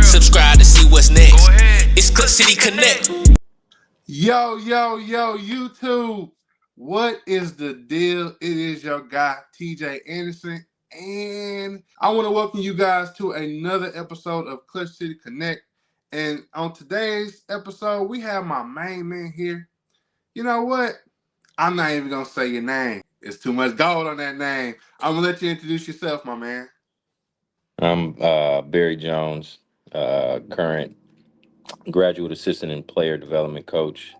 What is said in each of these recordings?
Subscribe to see what's next. It's Clutch City Connect. Yo, YouTube. What is the deal? It is your guy, Tjay Anderson. And I want to welcome you guys to another episode of Clutch City Connect. And on today's episode, we have my main man here. You know what? I'm not even going to say your name. It's too much gold on that name. I'm going to let you introduce yourself, my man. I'm Barry Jones, current graduate assistant and player development coach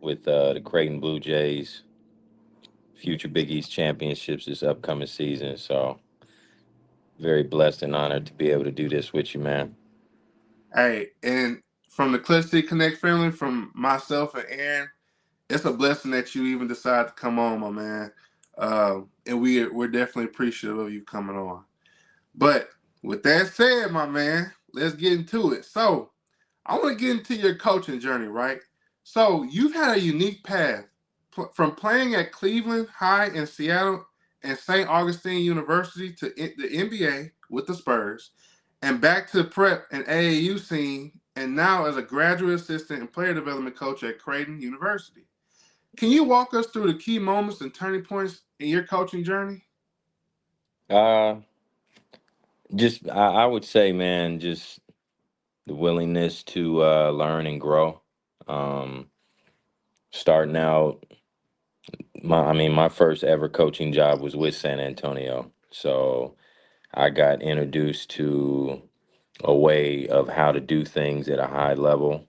with the Creighton Blue Jays. Future Big East championships this upcoming season. So very blessed and honored to be able to do this with you, man. Hey, and from the Clutch City Connect family, from myself and Aaron, it's a blessing that you even decided to come on, my man. And we're definitely appreciative of you coming on. But with that said, my man, let's get into it. So I want to get into your coaching journey, right? So you've had a unique path from playing at Cleveland High in Seattle and St. Augustine University to the NBA with the Spurs, and back to the prep and AAU scene, and now as a graduate assistant and player development coach at Creighton University. Can you walk us through the key moments and turning points in your coaching journey? Uh, I would say, man, just the willingness to learn and grow. Um, Starting out, my first ever coaching job was with San Antonio. So I got introduced to a way of how to do things at a high level,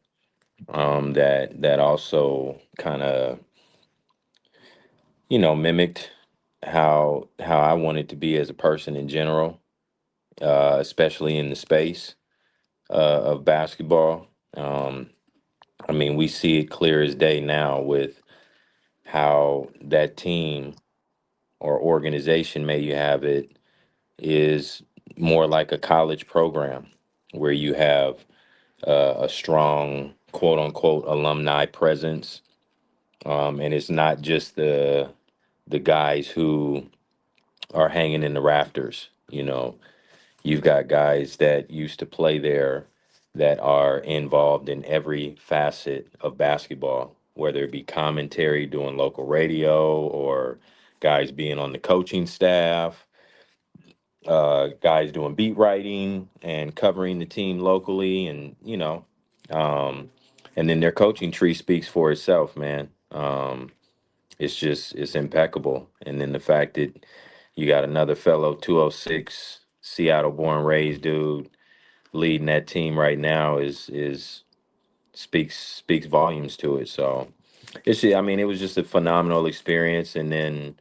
that also kind of mimicked how I wanted to be as a person in general, especially in the space of basketball. We see it clear as day now with how that team or organization, may you have it, is more like a college program where you have a strong quote unquote alumni presence. And it's not just the guys who are hanging in the rafters. You've got guys that used to play there that are involved in every facet of basketball, whether it be commentary, doing local radio, or guys being on the coaching staff, guys doing beat writing and covering the team locally, um, and then their coaching tree speaks for itself, man. It's impeccable. And then the fact that you got another fellow 206 Seattle born raised dude leading that team right now is speaks volumes to it. So it was just a phenomenal experience. And then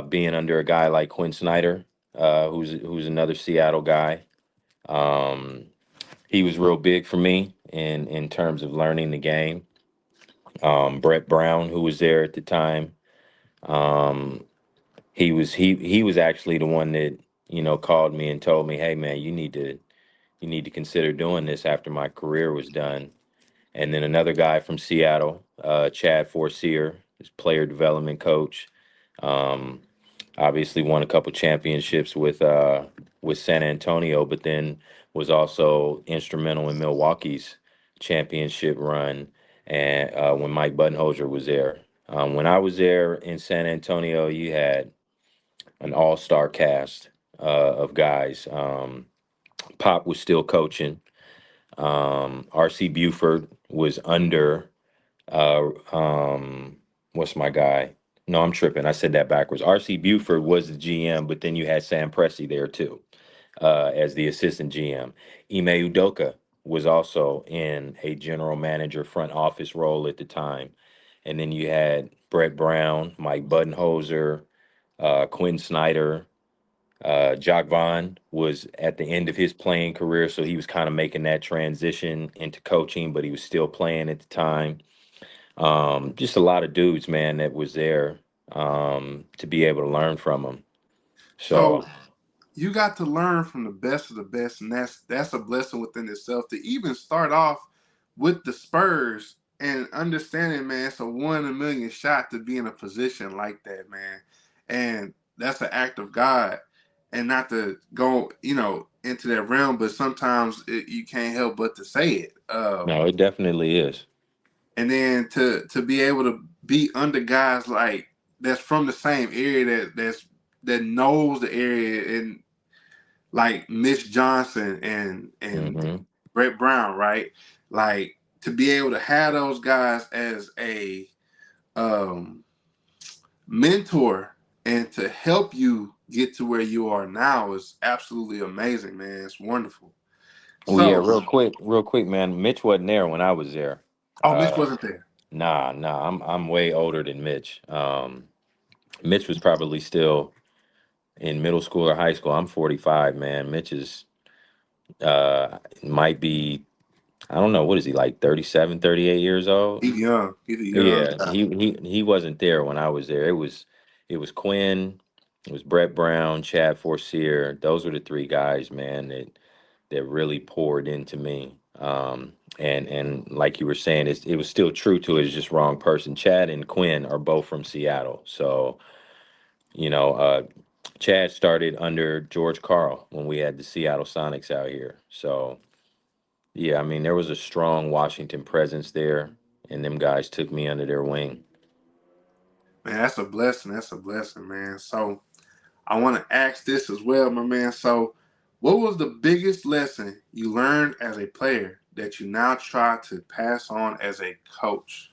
being under a guy like Quinn Snyder, who's another Seattle guy. Um, he was real big for me in terms of learning the game. Brett Brown, who was there at the time, um, he was actually the one that called me and told me, "Hey man, you need to consider doing this after my career was done." And then another guy from Seattle, Chad Forcier, his player development coach. Um, Obviously won a couple championships with San Antonio, but then was also instrumental in Milwaukee's championship run, and when Mike Budenholzer was there. When I was there in San Antonio, you had an all-star cast of guys. Pop was still coaching. RC Buford was under what's my guy? No, I'm tripping. I said that backwards. RC Buford was the GM, but then you had Sam Presti there too, as the assistant GM. Ime Udoka was also in a general manager front office role at the time. And then you had Brett Brown, Mike Budenholzer, Quinn Snyder. Jock Vaughn was at the end of his playing career, so he was kind of making that transition into coaching, but he was still playing at the time. Just a lot of dudes, man, that was there to be able to learn from them. So So, you got to learn from the best of the best, and that's a blessing within itself to even start off with the Spurs and understanding, man, it's a 1 in a million shot to be in a position like that, man, and that's an act of God. and not to go, into that realm, but sometimes you can't help but to say it. No, it definitely is. And then to be able to be under guys like that's from the same area that knows the area, and like Mitch Johnson and Hmm. Brett Brown, right? Like to be able to have those guys as a um, mentor and to help you get to where you are now is absolutely amazing, man. It's wonderful. Well, yeah, So, real quick, man. Mitch wasn't there when I was there. oh, Mitch Uh, wasn't there. nah, I'm way older than Mitch. Mitch was probably still in middle school or high school. I'm 45, man. Mitch is might be, I don't know, what is he, like 37, 38 years old? He's young. He's a young Yeah, guy. he wasn't there when I was there. It was Quinn, it was Brett Brown, Chad Forcier. Those were the three guys, man, that really poured into me. And like you were saying, it was still true to it. It's just wrong person. Chad and Quinn are both from Seattle, so you know, Chad started under George Karl when we had the Seattle Sonics out here. So yeah, I mean there was a strong Washington presence there, and them guys took me under their wing. Man, that's a blessing. That's a blessing, man. So I want to ask this as well, my man. So, what was the biggest lesson you learned as a player that you now try to pass on as a coach?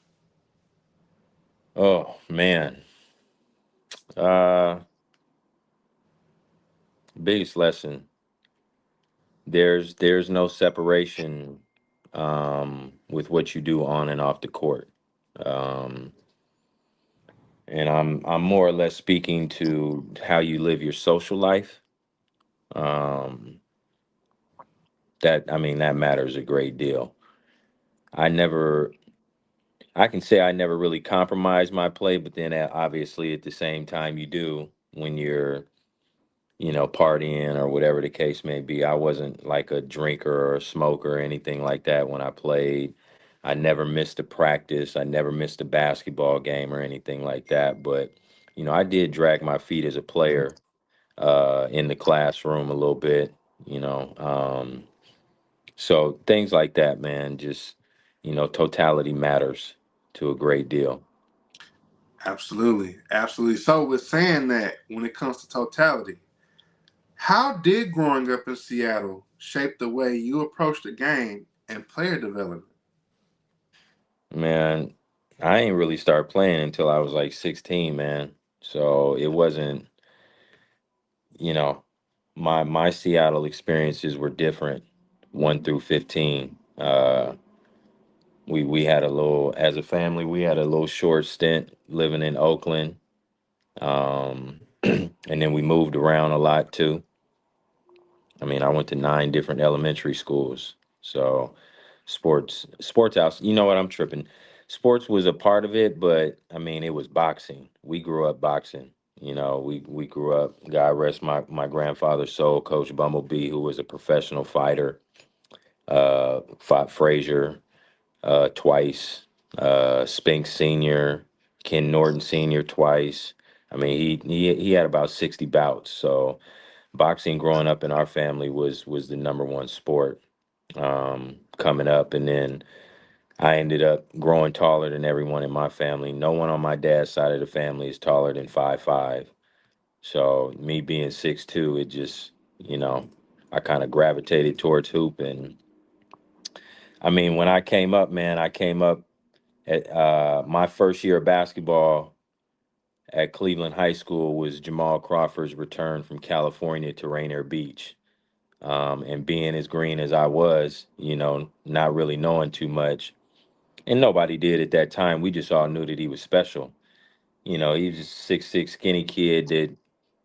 Oh man, uh, biggest lesson. There's no separation with what you do on and off the court. Um, and I'm more or less speaking to how you live your social life. Um, that I mean that matters a great deal. I never I can say I never really compromised my play, but then obviously at the same time you do when you're partying or whatever the case may be. I wasn't like a drinker or a smoker or anything like that when I played. I never missed a practice. I never missed a basketball game or anything like that. But, I did drag my feet as a player in the classroom a little bit, you know. So things like that, man, just, totality matters to a great deal. Absolutely, absolutely. So, with saying that, when it comes to totality, how did growing up in Seattle shape the way you approach the game and player development? Man, I ain't really start playing until I was like 16, man. So it wasn't, you know, my Seattle experiences were different, 1 through 15. We had a little, as a family, we had a little short stint living in Oakland. And then we moved around a lot too. I mean, I went to 9 different elementary schools. So sports house, you know what, I'm tripping. Sports was a part of it, but I mean, it was boxing. We grew up boxing. We grew up, God rest my grandfather's soul, Coach Bumblebee, who was a professional fighter, fought Frazier twice, Spinks Sr., Ken Norton Sr. twice. I mean, he had about 60 bouts. So boxing growing up in our family was the number one sport coming up. And then I ended up growing taller than everyone in my family. No one on my dad's side of the family is taller than 5'5". So me being 6'2", it just, I kind of gravitated towards hoop. And I mean, when I came up, man, I came up at my first year of basketball at Cleveland High School was Jamal Crawford's return from California to Rainier Beach. And being as green as I was, not really knowing too much, and nobody did at that time. We just all knew that he was special. He was just 6'6" skinny kid that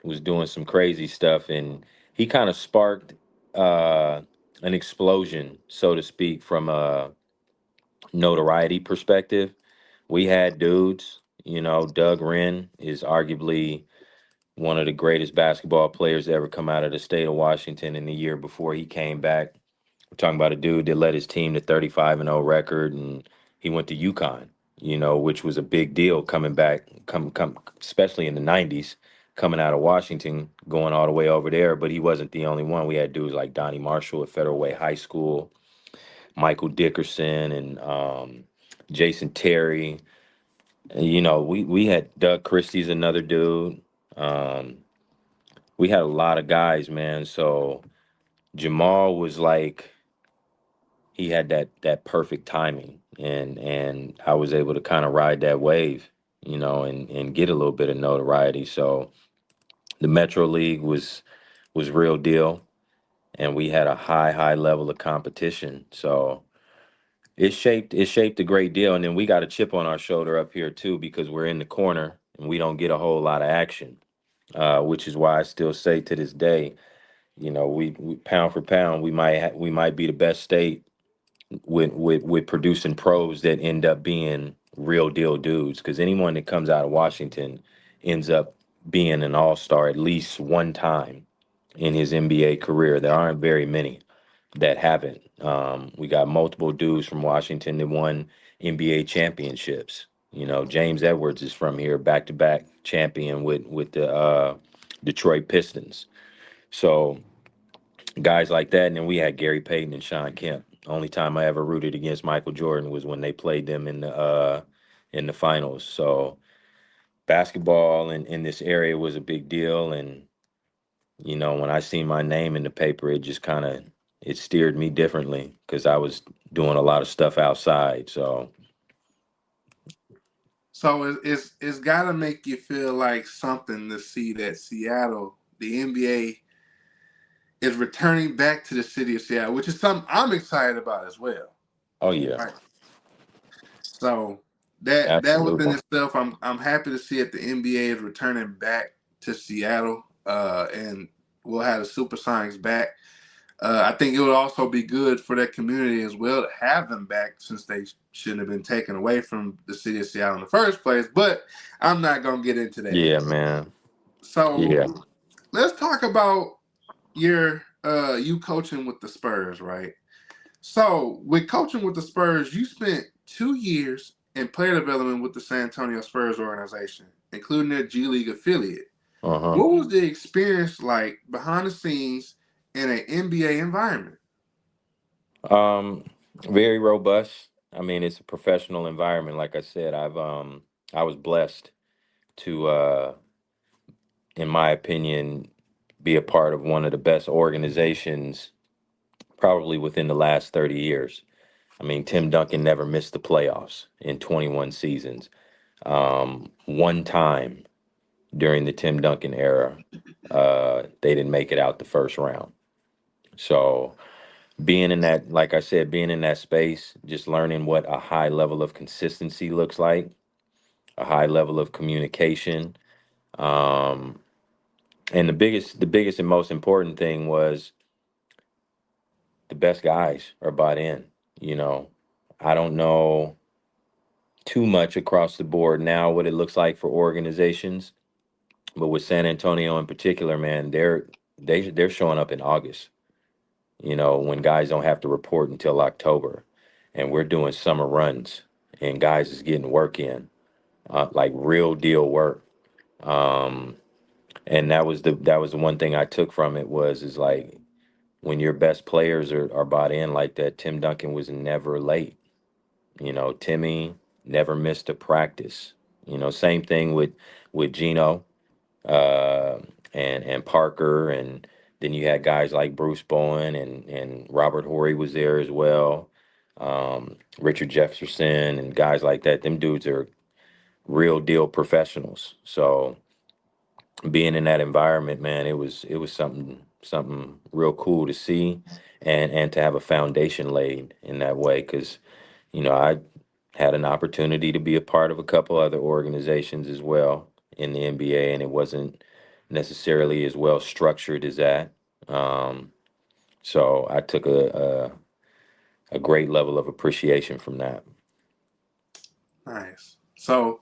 was doing some crazy stuff, and he kind of sparked uh, an explosion, so to speak, from a notoriety perspective. We had dudes, Doug Wren is arguably one of the greatest basketball players to ever come out of the state of Washington. In the year before he came back, we're talking about a dude that led his team to 35-0 record, and he went to UConn, which was a big deal coming back, especially in the '90s. coming out of Washington, going all the way over there. But he wasn't the only one. We had dudes like Donnie Marshall at Federal Way High School, Michael Dickerson, and Jason Terry. And, you know, we had Doug Christie's another dude. Um, we had a lot of guys, man. So Jamal was like, he had that perfect timing, and I was able to kind of ride that wave, you know, and get a little bit of notoriety. So the Metro League was real deal, and we had a high level of competition. So it shaped a great deal, and then we got a chip on our shoulder up here too because we're in the corner and we don't get a whole lot of action, which is why I still say to this day, you know, we pound for pound we might be the best state with producing pros that end up being real deal dudes, because anyone that comes out of Washington ends up being an all-star at least one time in his NBA career. There aren't very many that haven't. We got multiple dudes from Washington that won NBA championships. You know, James Edwards is from here, back-to-back champion with the Detroit Pistons. So guys like that, and then we had Gary Payton and Sean Kemp. Only time I ever rooted against Michael Jordan was when they played them in the finals. So basketball in this area was a big deal, and you know, when I seen my name in the paper, it just kind of it steered me differently because I was doing a lot of stuff outside. So So it's got to make you feel like something to see that Seattle, the NBA, is returning back to the city of Seattle, which is something I'm excited about as well. oh yeah, Right. So that within absolutely. itself, I'm happy to see that the NBA is returning back to Seattle, and we'll have the Supersonics back. I think it would also be good for that community as well to have them back, since they shouldn't have been taken away from the city of Seattle in the first place. But I'm not gonna get into that. Yeah, man. So Yeah. let's talk about your you coaching with the Spurs, right? So with coaching with the Spurs, you spent 2 years in player development with the San Antonio Spurs organization, including their G League affiliate. Uh-huh. What was the experience like behind the scenes in an NBA environment? Um, very robust. I mean, it's a professional environment. Like I said, I was blessed to in my opinion, be a part of one of the best organizations probably within the last 30 years. I mean, Tim Duncan never missed the playoffs in 21 seasons. One time during the Tim Duncan era, they didn't make it out the first round. So being in that, like I said, being in that space, just learning what a high level of consistency looks like, a high level of communication. Um, and the biggest and most important thing was the best guys are bought in. You know, I don't know too much across the board now what it looks like for organizations, but with San Antonio in particular, man, they're showing up in August. You know, when guys don't have to report until October, and we're doing summer runs, and guys is getting work in, like real deal work. Um, and that was the one thing I took from it was is like when your best players are bought in like that. Tim Duncan was never late. You know, Timmy never missed a practice. You know, same thing with Gino, uh, and Parker, and then you had guys like Bruce Bowen and Robert Horry was there as well. Richard Jefferson and guys like that. Them dudes are real deal professionals. So being in that environment, man, it was something real cool to see, and to have a foundation laid in that way. Because you know, I had an opportunity to be a part of a couple other organizations as well in the NBA, and it wasn't necessarily as well structured as that. Um, so I took a great level of appreciation from that. Nice. So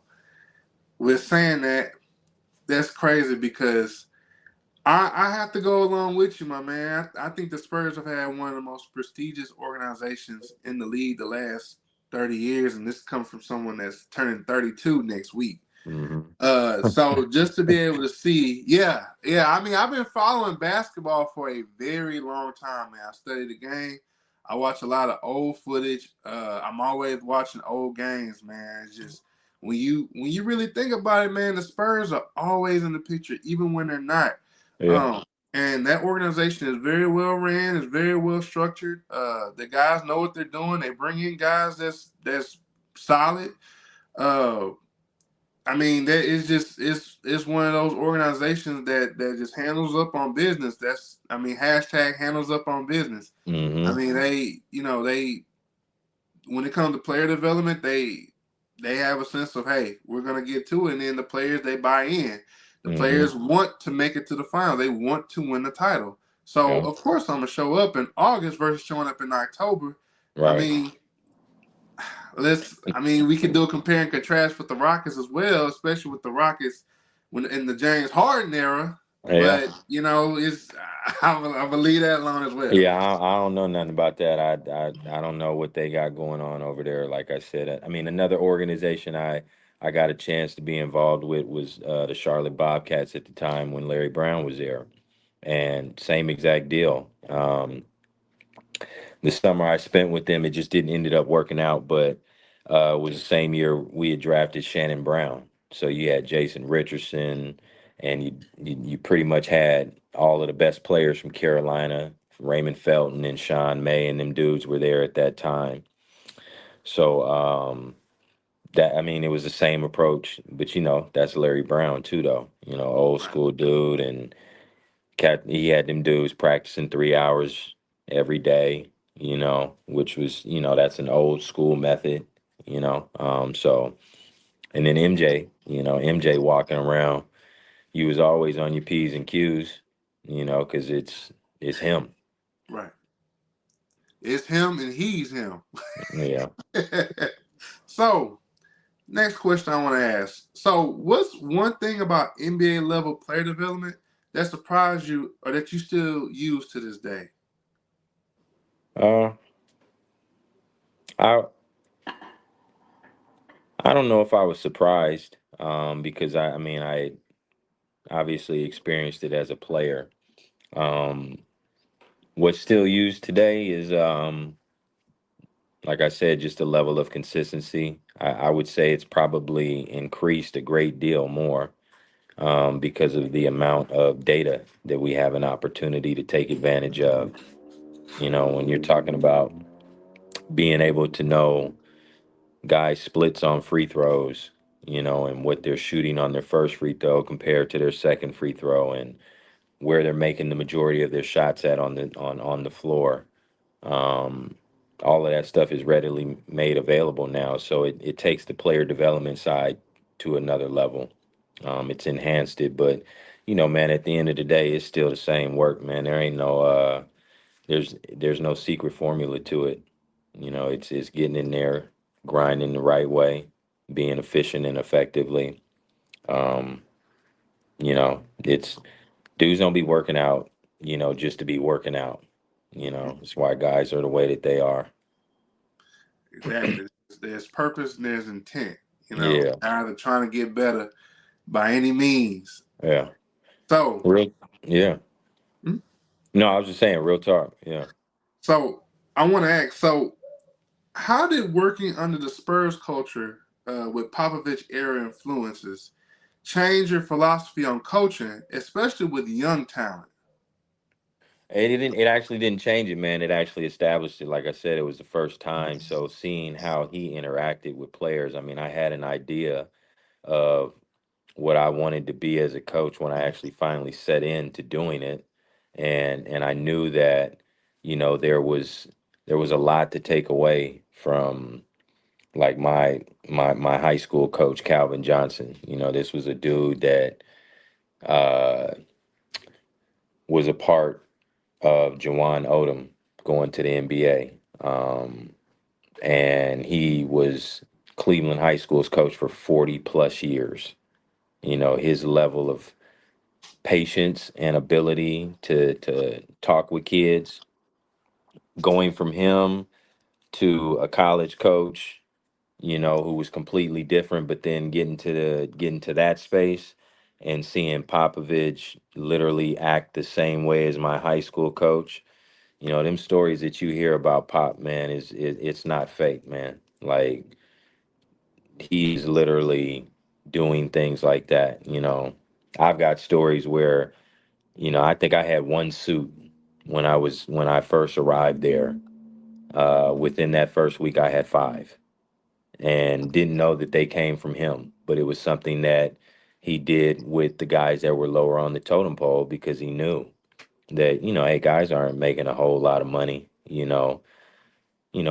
with saying that, that's crazy because I have to go along with you, my man. I think the Spurs have had one of the most prestigious organizations in the league the last 30 years, and this comes from someone that's turning 32 next week. Mm-hmm. So just to be able to see, yeah, yeah. I mean, I've been following basketball for a very long time, man. I study the game. I watch a lot of old footage. I'm always watching old games, man. It's just when you really think about it, man, the Spurs are always in the picture, even when they're not. Yeah. Um, and that organization is very well ran. It's very well structured. The guys know what they're doing. They bring in guys that's solid. Uh, I mean, that is just it's one of those organizations that just handles up on business. That's I mean, hashtag handles up on business. I Mm-hmm. mean, they when it comes to player development, they have a sense of hey, we're gonna get to it, and then the players they buy in. The Mm-hmm. players want to make it to the final. They want to win the title. So Yeah. of course I'm gonna show up in August versus showing up in October. I Right. mean, I mean, we can do a compare and contrast with the Rockets as well, especially with the Rockets when in the James Harden era. Yeah. But it's I believe that alone as well. Yeah, I don't know nothing about that. I don't know what they got going on over there. Like I said, I mean, another organization I got a chance to be involved with was the Charlotte Bobcats at the time when Larry Brown was there, and same exact deal. The summer I spent with them, it just didn't ended up working out. But it was the same year we had drafted Shannon Brown. So you had Jason Richardson, and you pretty much had all of the best players from Carolina. Raymond Felton and Sean May and them dudes were there at that time. So that I mean, it was the same approach, but that's Larry Brown too, though. Old Right, school dude, and he had them dudes practicing 3 hours every day, which was, that's an old school method, so, and then MJ walking around, you was always on your P's and Q's, because it's him. right. It's him and he's him. Yeah. So next question I want to ask. So what's one thing about NBA level player development that surprised you or that you still use to this day? Uh, I I don't know if I was surprised, because I mean, I obviously experienced it as a player. Um, what's still used today is, like I said, just a level of consistency. I would say it's probably increased a great deal more, because of the amount of data that we have an opportunity to take advantage of. When you're talking about being able to know guys' splits on free throws, and what they're shooting on their first free throw compared to their second free throw, and where they're making the majority of their shots at on the floor. Um, all of that stuff is readily made available now, so it takes the player development side to another level. It's enhanced it, but man, at the end of the day, it's still the same work, man. There ain't no there's no secret formula to it. It's getting in there, grinding the right way, being efficient and effectively. Um, it's dudes don't be working out, just to be working out. It's why guys are the way that they are. Exactly. There's purpose and there's intent. Yeah, Guys are trying to get better by any means. yeah, So, real, yeah. hmm? No, I was just saying, real talk. Yeah. so I want to ask. So, how did working under the Spurs culture with Popovich-era influences change your philosophy on coaching, especially with young talent? It didn't. It actually didn't change it, man. It actually established it. Like I said, it was the first time. So seeing how he interacted with players, I mean, I had an idea of what I wanted to be as a coach when I actually finally set into doing it, and I knew that there was a lot to take away from, like, my high school coach Calvin Johnson. This was a dude that uh, was a part of Jawan Odom going to the NBA. And he was Cleveland High School's coach for 40 plus years. His level of patience and ability to talk with kids, going from him to a college coach, who was completely different, but then getting to that space and seeing Popovich literally act the same way as my high school coach. Them stories that you hear about Pop, man, it's not fake, man. Like, he's literally doing things like that. I've got stories where, I think I had one suit when I first arrived there. Within that first week, I had five, and didn't know that they came from him. But it was something that he did with the guys that were lower on the totem pole, because he knew that, hey, guys aren't making a whole lot of money,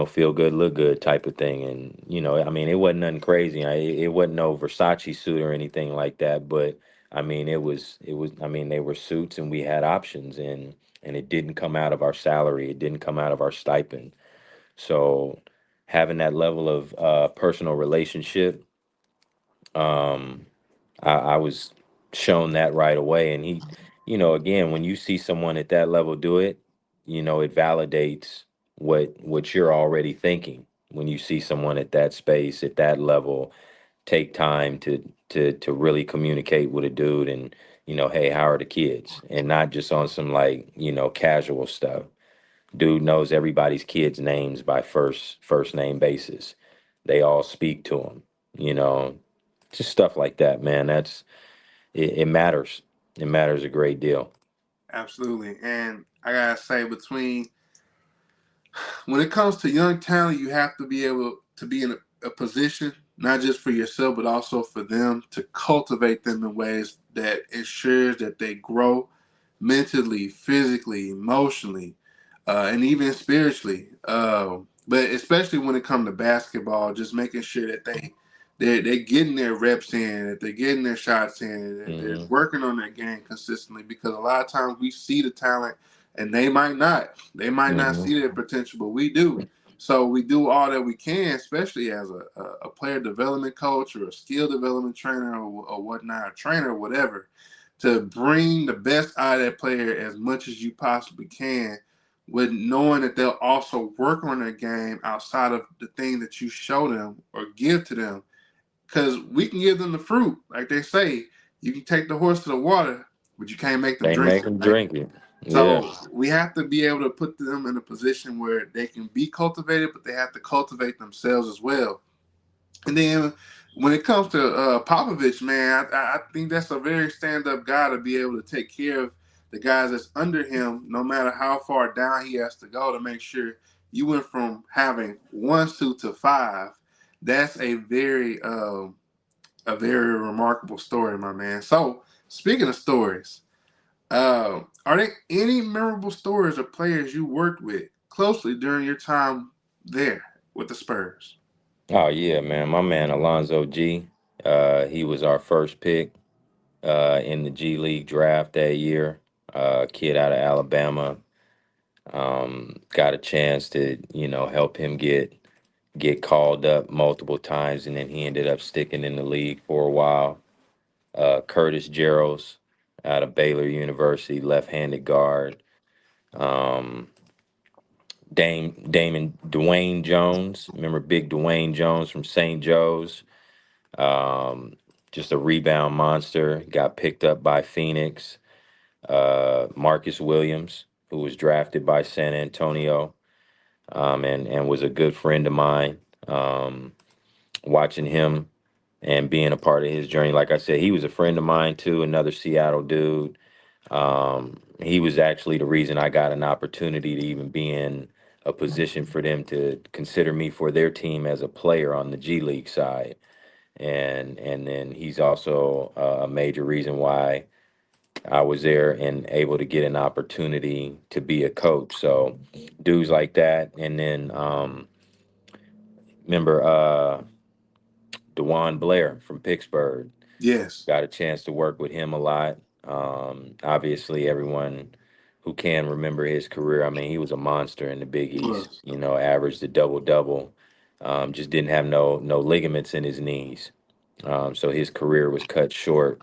feel good, look good type of thing. And, I mean, it wasn't nothing crazy. It wasn't no Versace suit or anything like that. But I mean, I mean, they were suits, and we had options, and it didn't come out of our salary. It didn't come out of our stipend. So having that level of personal relationship, um, I was shown that right away. And he, again, when you see someone at that level do it, it validates what you're already thinking. When you see someone at that space, at that level, take time to really communicate with a dude, and, hey, how are the kids? And not just on some, like, casual stuff. Dude knows everybody's kids' names by first name basis. They all speak to him, you know, just stuff like that, man. It matters. It matters a great deal. Absolutely. And I gotta say, when it comes to young talent, you have to be able to be in a position, not just for yourself, but also for them, to cultivate them in ways that ensures that they grow mentally, physically, emotionally, and even spiritually. But especially when it comes to basketball, just making sure that they're getting their reps in, that they're getting their shots in, that they're Hmm. working on their game consistently. Because a lot of times we see the talent, and they might not Hmm. see their potential, but we do. So we do all that we can, especially as a player development coach or a skill development trainer, or whatnot, a trainer or whatever, to bring the best out of that player as much as you possibly can, with knowing that they'll also work on their game outside of the thing that you show them or give to them. Because we can give them the fruit, like they say, you can take the horse to the water, but you can't make them They drink make it, them right? drink it. Yeah. So we have to be able to put them in a position where they can be cultivated, but they have to cultivate themselves as well. And then when it comes to Popovich, man, I think that's a very stand-up guy to be able to take care of the guys that's under him, no matter how far down he has to go, to make sure you went from having one suit to five. That's a very remarkable story, my man. So speaking of stories, are there any memorable stories of players you worked with closely during your time there with the Spurs? Oh yeah, man. My man Alonzo G. He was our first pick in the G League draft that year. Kid out of Alabama. Got a chance to, help him get called up multiple times, and then he ended up sticking in the league for a while. Curtis Gerald's out of Baylor University, left-handed guard. Um, Damon Dwayne Jones, remember Big Dwayne Jones from St. Joe's? Um, just a rebound monster. Got picked up by Phoenix. Marcus Williams, who was drafted by San Antonio, and was a good friend of mine. Watching him and being a part of his journey, like I said, he was a friend of mine too. Another Seattle dude. He was actually the reason I got an opportunity to even be in a position for them to consider me for their team as a player on the G League side. And then he's also a major reason why I was there and able to get an opportunity to be a coach. So dudes like that. And then remember Dewan Blair from Pittsburgh. Yes. Got a chance to work with him a lot. Obviously, everyone who can remember his career, I mean, he was a monster in the Big East. Was. Averaged a double double. Just didn't have no ligaments in his knees, so his career was cut short.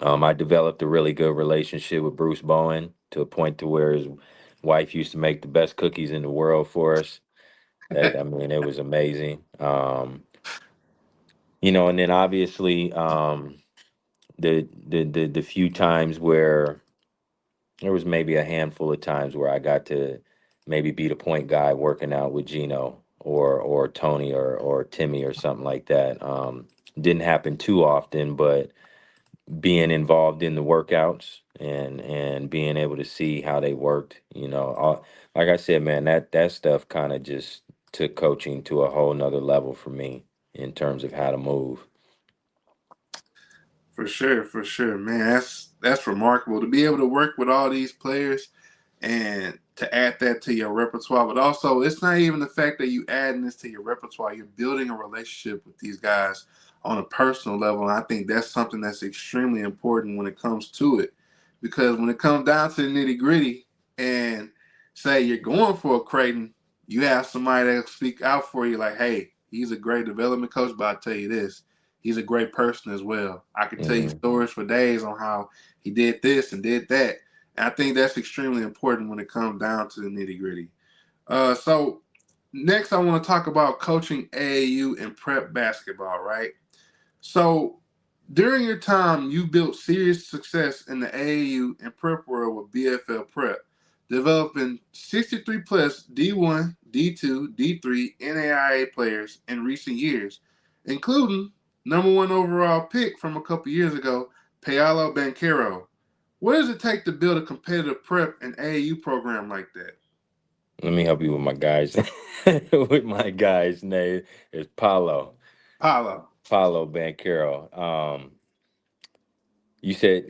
I developed a really good relationship with Bruce Bowen to a point to where his wife used to make the best cookies in the world for us. That I mean, it was amazing. And then obviously the few times where there was maybe a handful of times where I got to maybe be the point guy working out with Gino or Tony or Timmy or something like that. Didn't happen too often, but being involved in the workouts and being able to see how they worked, like I said, man, that stuff kind of just took coaching to a whole nother level for me in terms of how to move. For sure, man. That's remarkable to be able to work with all these players and to add that to your repertoire. But also, it's not even the fact that you adding this to your repertoire. You're building a relationship with these guys on a personal level, and I think that's something that's extremely important when it comes to it. Because when it comes down to the nitty gritty, and say you're going for a Creighton, you have somebody that speak out for you, like, "Hey, he's a great development coach, but I'll tell you this." He's a great person as well. I can tell you Hmm. stories for days on how he did this and did that. And I think that's extremely important when it comes down to the nitty gritty. So next, I want to talk about coaching AAU and prep basketball, right? So during your time, you built serious success in the AAU and prep world with BFL Prep, developing 63 plus D1, D2, D3 NAIA players in recent years, including number one overall pick from a couple years ago, Paolo Banchero. What does it take to build a competitive prep and AAU program like that? Let me help you with my guys. With my guy's name is Paolo. Paolo Banchero. You said,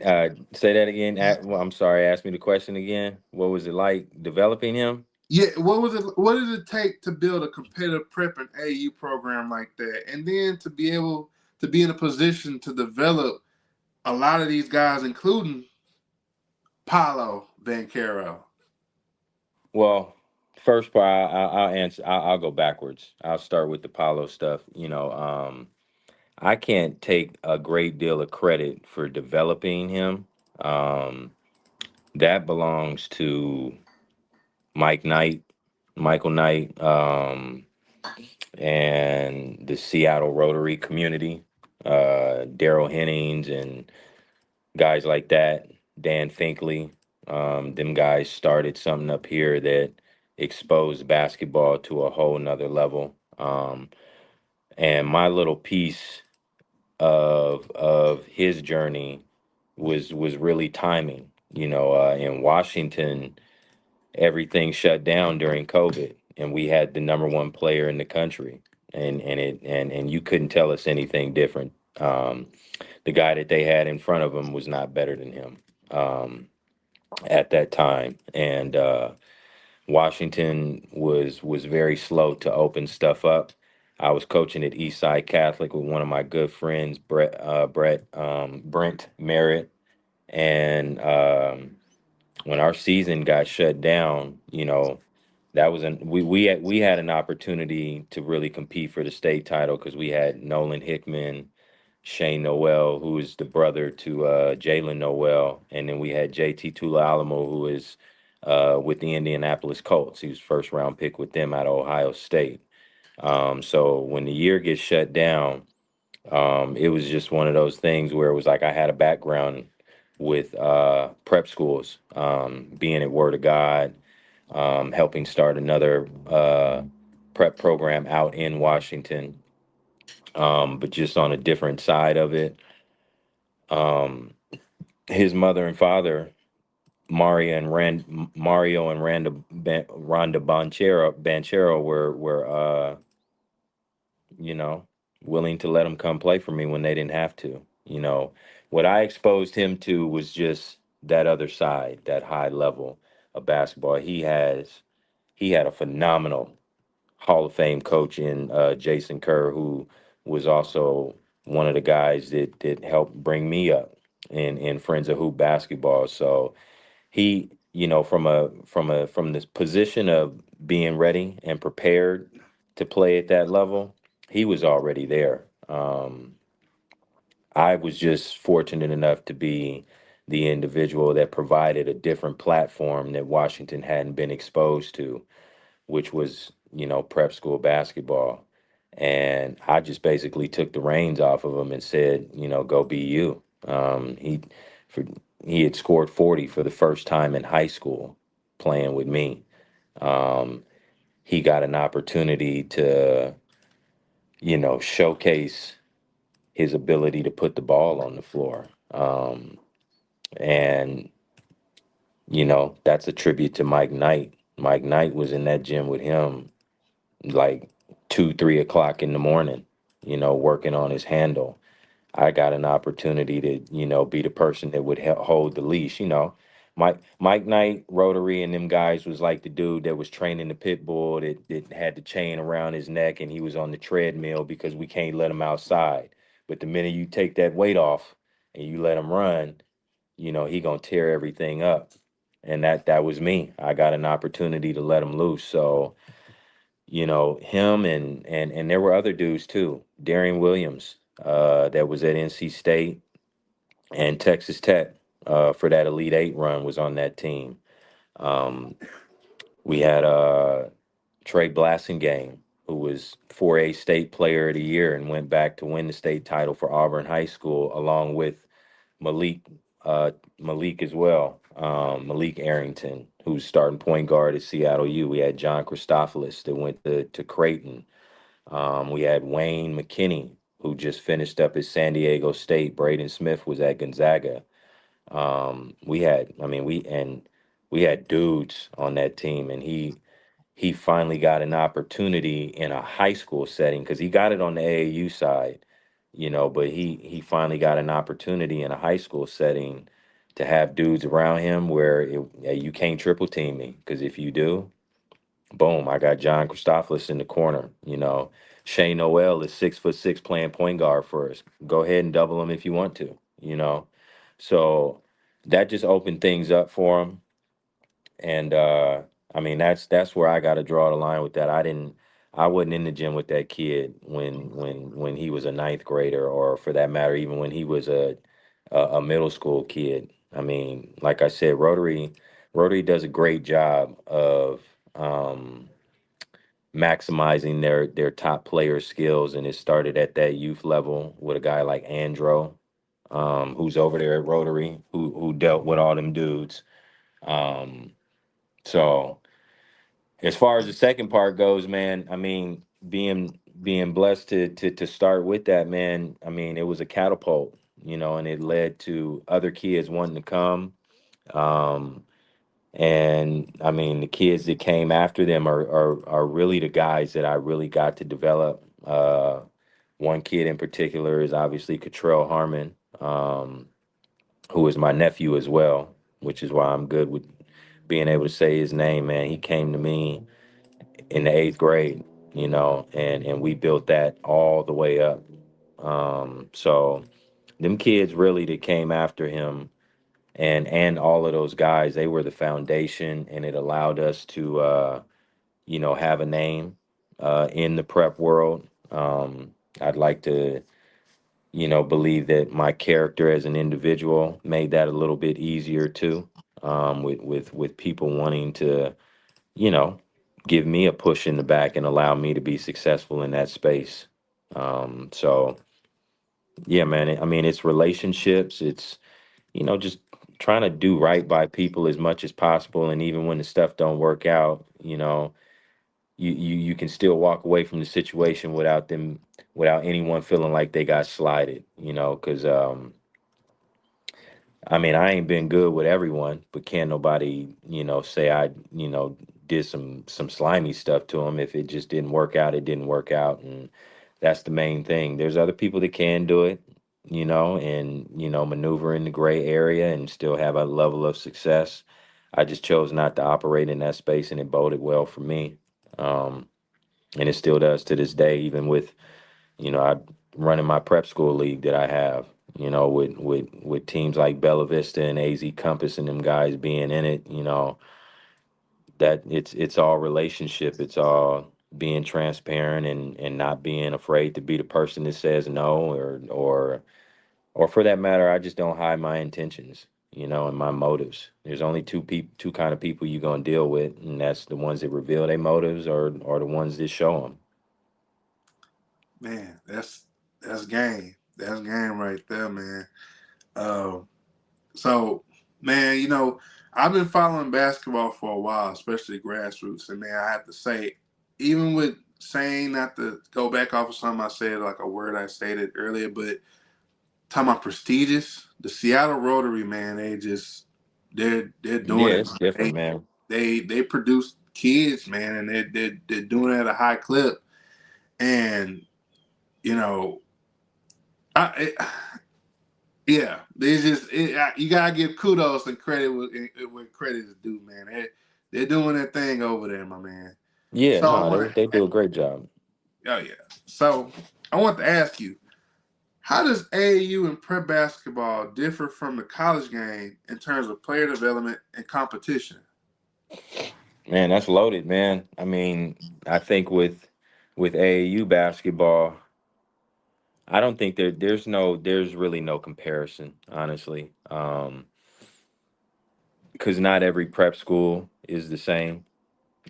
say that again. Well, I'm sorry. Ask me the question again. What was it like developing him? Yeah, what was it? What did it take to build a competitive prep and AU program like that, and then to be able to be in a position to develop a lot of these guys, including Paulo Banchero? Well, first part, I'll answer. I'll go backwards. I'll start with the Paolo stuff. I can't take a great deal of credit for developing him. Um, that belongs to Mike Knight, Michael Knight, and the Seattle Rotary community, Daryl Hennings and guys like that, Dan Finkley. Them guys started something up here that exposed basketball to a whole nother level. And my little piece of his journey was really timing. In Washington, everything shut down during COVID, and we had the number one player in the country, and you couldn't tell us anything different. The guy that they had in front of him was not better than him at that time, and Washington was very slow to open stuff up. I was coaching at Eastside Catholic with one of my good friends, Brent Merritt, and when our season got shut down, that was we had an opportunity to really compete for the state title because we had Nolan Hickman, Shane Noel, who is the brother to Jalen Noel, and then we had JT Tulalamo, who is with the Indianapolis Colts. He was first round pick with them out of Ohio State. So when the year gets shut down, it was just one of those things where it was like I had a background with prep schools, being at Word of God, helping start another prep program out in Washington, but just on a different side of it. Um, his mother and father, Mario and Rhonda Banchero were you know, willing to let him come play for me when they didn't have to. What I exposed him to was just that other side, that high level of basketball. He had a phenomenal Hall of Fame coach in Jason Kerr, who was also one of the guys that helped bring me up in Friends of Hoop basketball. So he, from this position of being ready and prepared to play at that level, he was already there. I was just fortunate enough to be the individual that provided a different platform that Washington hadn't been exposed to, which was prep school basketball. And I just basically took the reins off of him and said, go be you. For, he had scored 40 for the first time in high school playing with me. Um, he got an opportunity to, showcase his ability to put the ball on the floor. And, that's a tribute to Mike Knight. Mike Knight was in that gym with him like 2, 3 o'clock in the morning, working on his handle. I got an opportunity to, be the person that would hold the leash. Mike Knight, Rotary, and them guys was like the dude that was training the pit bull that had the chain around his neck and he was on the treadmill because we can't let him outside. But the minute you take that weight off and you let him run, he gonna tear everything up. And that was me. I got an opportunity to let him loose. So him and there were other dudes too. Darian Williams, that was at NC State and Texas Tech, for that Elite Eight run was on that team. Um, we had Trey Blassingame, who was 4A State Player of the Year and went back to win the state title for Auburn High School, along with Malik Malik as well. Malik Arrington, who's starting point guard at Seattle U. We had John Christophilus that went to Creighton. We had Wayne McKinney, who just finished up at San Diego State. Braden Smith was at Gonzaga. We had dudes on that team, and he finally got an opportunity in a high school setting because he got it on the AAU side, but he finally got an opportunity in a high school setting to have dudes around him where hey, you can't triple team me because if you do, boom, I got John Christophilus in the corner. Shane Noel is 6'6" playing point guard for us. Go ahead and double him if you want to. So that just opened things up for him. And that's where I got to draw the line with that. I wasn't in the gym with that kid when he was a ninth grader, or for that matter, even when he was a middle school kid. I mean, like I said, Rotary does a great job of maximizing their top player skills, and it started at that youth level with a guy like Andro, who's over there at Rotary, who dealt with all them dudes. Um, so as far as the second part goes, man, I mean, being blessed to start with that, man, I mean, it was a catapult, and it led to other kids wanting to come. Um, and I mean, the kids that came after them are really the guys that I really got to develop. One kid in particular is obviously Cottrell Harmon, who is my nephew as well, which is why I'm good with being able to say his name, man. He came to me in the eighth grade, and we built that all the way up. So them kids really that came after him and all of those guys, they were the foundation, and it allowed us to have a name in the prep world. I'd like to believe that my character as an individual made that a little bit easier too, with people wanting to you know, give me a push in the back and allow me to be successful in that space. So yeah, man. I mean, it's relationships. It's just trying to do right by people as much as possible. And even when the stuff don't work out, you can still walk away from the situation without anyone feeling like they got slighted. Because I mean, I ain't been good with everyone, but can't nobody, say I, did some slimy stuff to them. If it just didn't work out, it didn't work out, and that's the main thing. There's other people that can do it, and maneuver in the gray area and still have a level of success. I just chose not to operate in that space, and it boded well for me, um, and it still does to this day, even with I running my prep school league that I have, with teams like Bella Vista and AZ Compass and them guys being in it, that it's all relationship. It's all being transparent and not being afraid to be the person that says no or for that matter, I just don't hide my intentions. and my motives. There's only two kind of people you're gonna deal with, and that's the ones that reveal their motives, or the ones that show them. Man, that's game. That's game right there, man. Um, so, man, I've been following basketball for a while, especially grassroots, and man, I have to say, even with saying not to go back off of something I said, like a word I stated earlier, but talking about prestigious, the Seattle Rotary, man, they're Yeah, doing it. it's different, They man. they produce kids, man, and they're doing it at a high clip, and you know, yeah, they you gotta give kudos and credit when credit is due, man. They're doing their thing over there, my man. Yeah, So I no, want they to, do a great job. oh yeah. So I want to ask you, how does AAU and prep basketball differ from the college game in terms of player development and competition? Man, that's loaded, man. I mean, I think with AAU basketball, I don't think there's really no comparison, honestly. Because not every prep school is the same.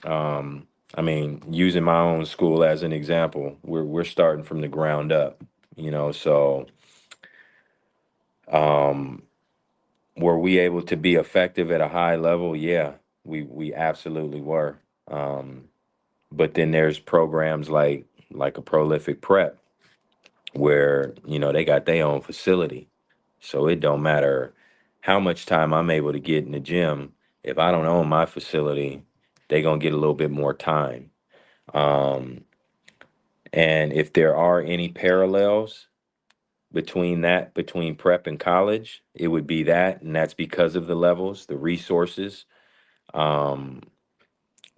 Um, I mean, using my own school as an example, we're starting from the ground up, so um were we able to be effective at a high level? Yeah, we absolutely were. Um, but then there's programs like a prolific prep where they got their own facility, so it don't matter how much time I'm able to get in the gym. If I don't own my facility, they gonna get a little bit more time. Um, and if there are any parallels between prep and college, it would be that, and that's because of the levels, the resources. Um,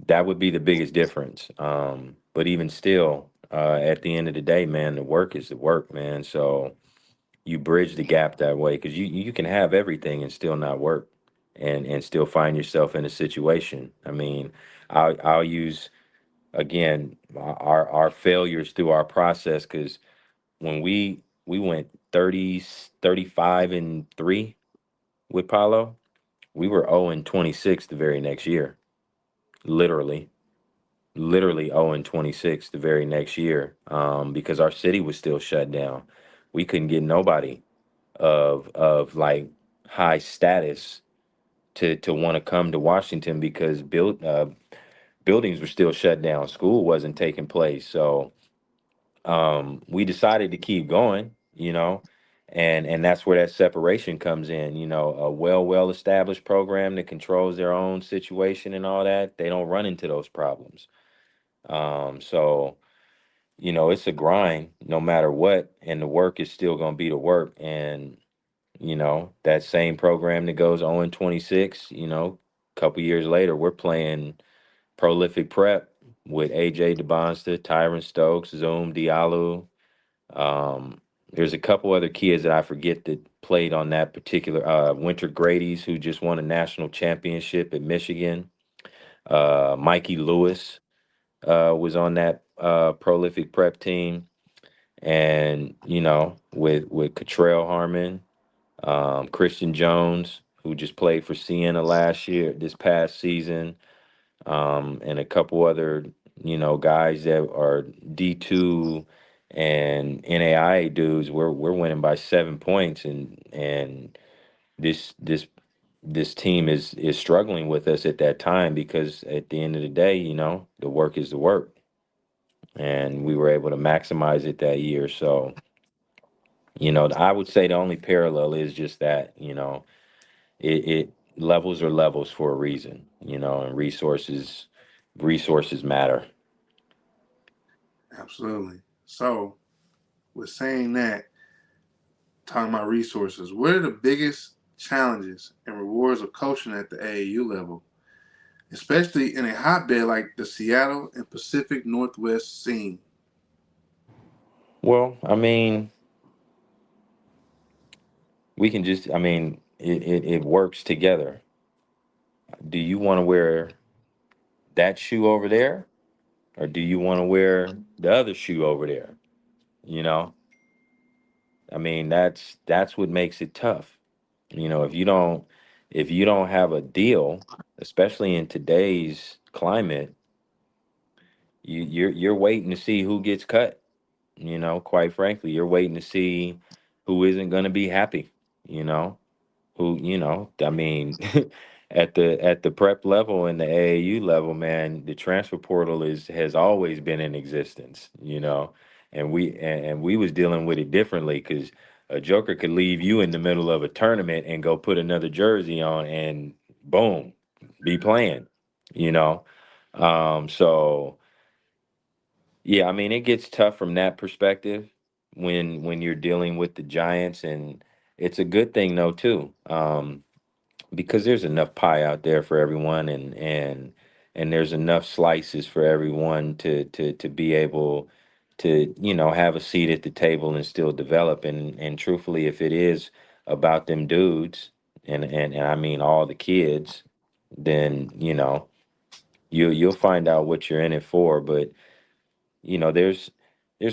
that would be the biggest difference. But even still, at the end of the day, man, the work is the work, man. So you bridge the gap that way, because you can have everything and still not work, and still find yourself in a situation. I mean, I'll use again our failures through our process, because when we went 35-3 with Paulo, we were 0-26 the very next year. Literally, literally 0-26 the very next year, because our city was still shut down. We couldn't get nobody of like high status to want to come to Washington, because buildings were still shut down. School wasn't taking place. So we decided to keep going, and that's where that separation comes in. A well established program that controls their own situation and all that, they don't run into those problems. So it's a grind no matter what, and the work is still going to be the work. And that same program that goes 0-26, a couple years later, we're playing prolific prep with AJ DeBonsta, Tyron Stokes, Zoom Diallo. Um, there's a couple other kids that I forget that played on that particular, Winter Grady's, who just won a national championship at Michigan. Mikey Lewis was on that prolific prep team, and with Cottrell Harmon, Christian Jones, who just played for Siena this past season, and a couple other, guys that are D2 and NAIA dudes. We're winning by 7 points, and this team is struggling with us at that time, because at the end of the day, the work is the work, and we were able to maximize it that year. So, I would say the only parallel is just that, it levels are levels for a reason, and resources matter. Absolutely. So, with saying that, talking about resources, what are the biggest challenges and rewards of coaching at the AAU level, especially in a hotbed like the Seattle and Pacific Northwest scene? Well, I mean, I mean, it works together. Do you want to wear that shoe over there, or do you want to wear the other shoe over there? You know, I mean, that's what makes it tough. If you don't have a deal, especially in today's climate, you're waiting to see who gets cut. Quite frankly, you're waiting to see who isn't going to be happy. You know, I mean, at the prep level and the AAU level, man, the transfer portal has always been in existence. And we was dealing with it differently because a joker could leave you in the middle of a tournament and go put another jersey on and boom, be playing. You know, so yeah, I mean, it gets tough from that perspective when you're dealing with the Giants, and it's a good thing though too. Because there's enough pie out there for everyone, and there's enough slices for everyone to be able to have a seat at the table and still develop. And truthfully, if it is about them dudes, and I mean all the kids, then you'll find out what you're in it for. But there's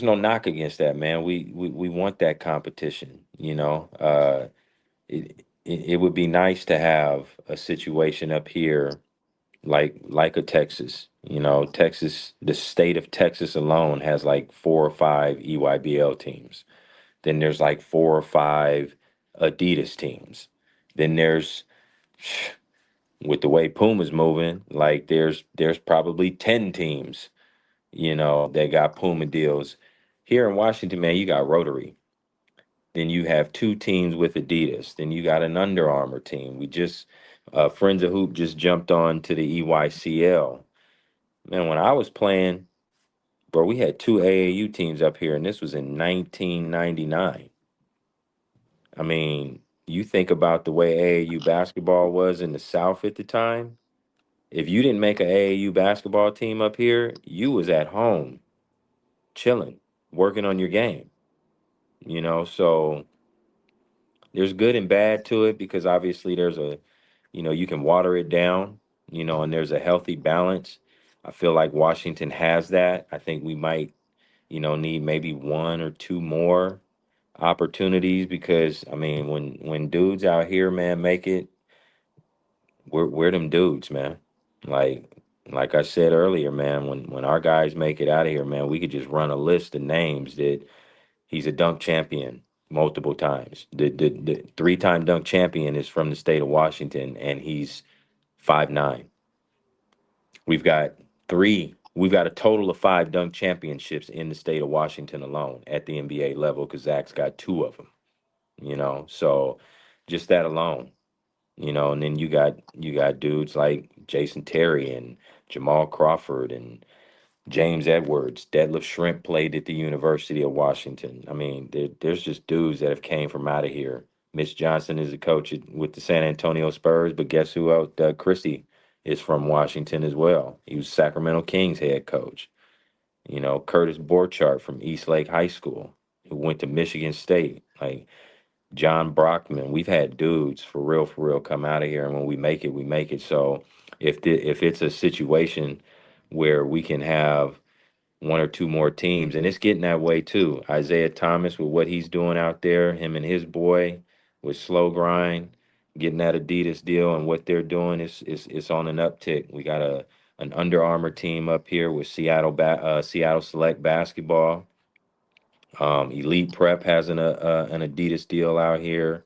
no knock against that, man. We want that competition. It would be nice to have a situation up here like a Texas. Texas, the state of Texas alone has like 4 or 5 EYBL teams. Then there's like 4 or 5 Adidas teams. Then there's with the way Puma's moving, like there's probably 10 teams, that got Puma deals. Here in Washington, man, you got Rotary. Then you have 2 teams with Adidas. Then you got an Under Armour team. We just Friends of Hoop just jumped on to the EYCL. Man, when I was playing, bro, we had 2 AAU teams up here, and this was in 1999. I mean, you think about the way AAU basketball was in the South at the time. If you didn't make an AAU basketball team up here, you was at home chilling, working on your game. So there's good and bad to it because obviously you can water it down, and there's a healthy balance. I feel like Washington has that. I think we might, need maybe 1 or 2 more opportunities because I mean, when dudes out here, man, make it, we're them dudes, man. Like like I said earlier, man, when our guys make it out of here, man, we could just run a list of names that he's a dunk champion multiple times. The 3-time dunk champion is from the state of Washington, and he's 5'9". We've got a total of 5 dunk championships in the state of Washington alone at the NBA level because Zach's got 2 of them. So just that alone. And then you got dudes like Jason Terry and Jamal Crawford and James Edwards, Deadlift Shrimp played at the University of Washington. I mean, there's just dudes that have came from out of here. Mitch Johnson is a coach with the San Antonio Spurs, but guess who else? Doug Christie is from Washington as well. He was Sacramento Kings head coach. Curtis Borchardt from East Lake High School, who went to Michigan State. Like John Brockman, we've had dudes for real come out of here, and when we make it, we make it. So if it's a situation where we can have 1 or 2 more teams, and it's getting that way too. Isaiah Thomas with what he's doing out there, him and his boy with Slow Grind, getting that Adidas deal, and what they're doing is on an uptick. We got an Under Armour team up here with Seattle Select Basketball. Elite Prep has an Adidas deal out here,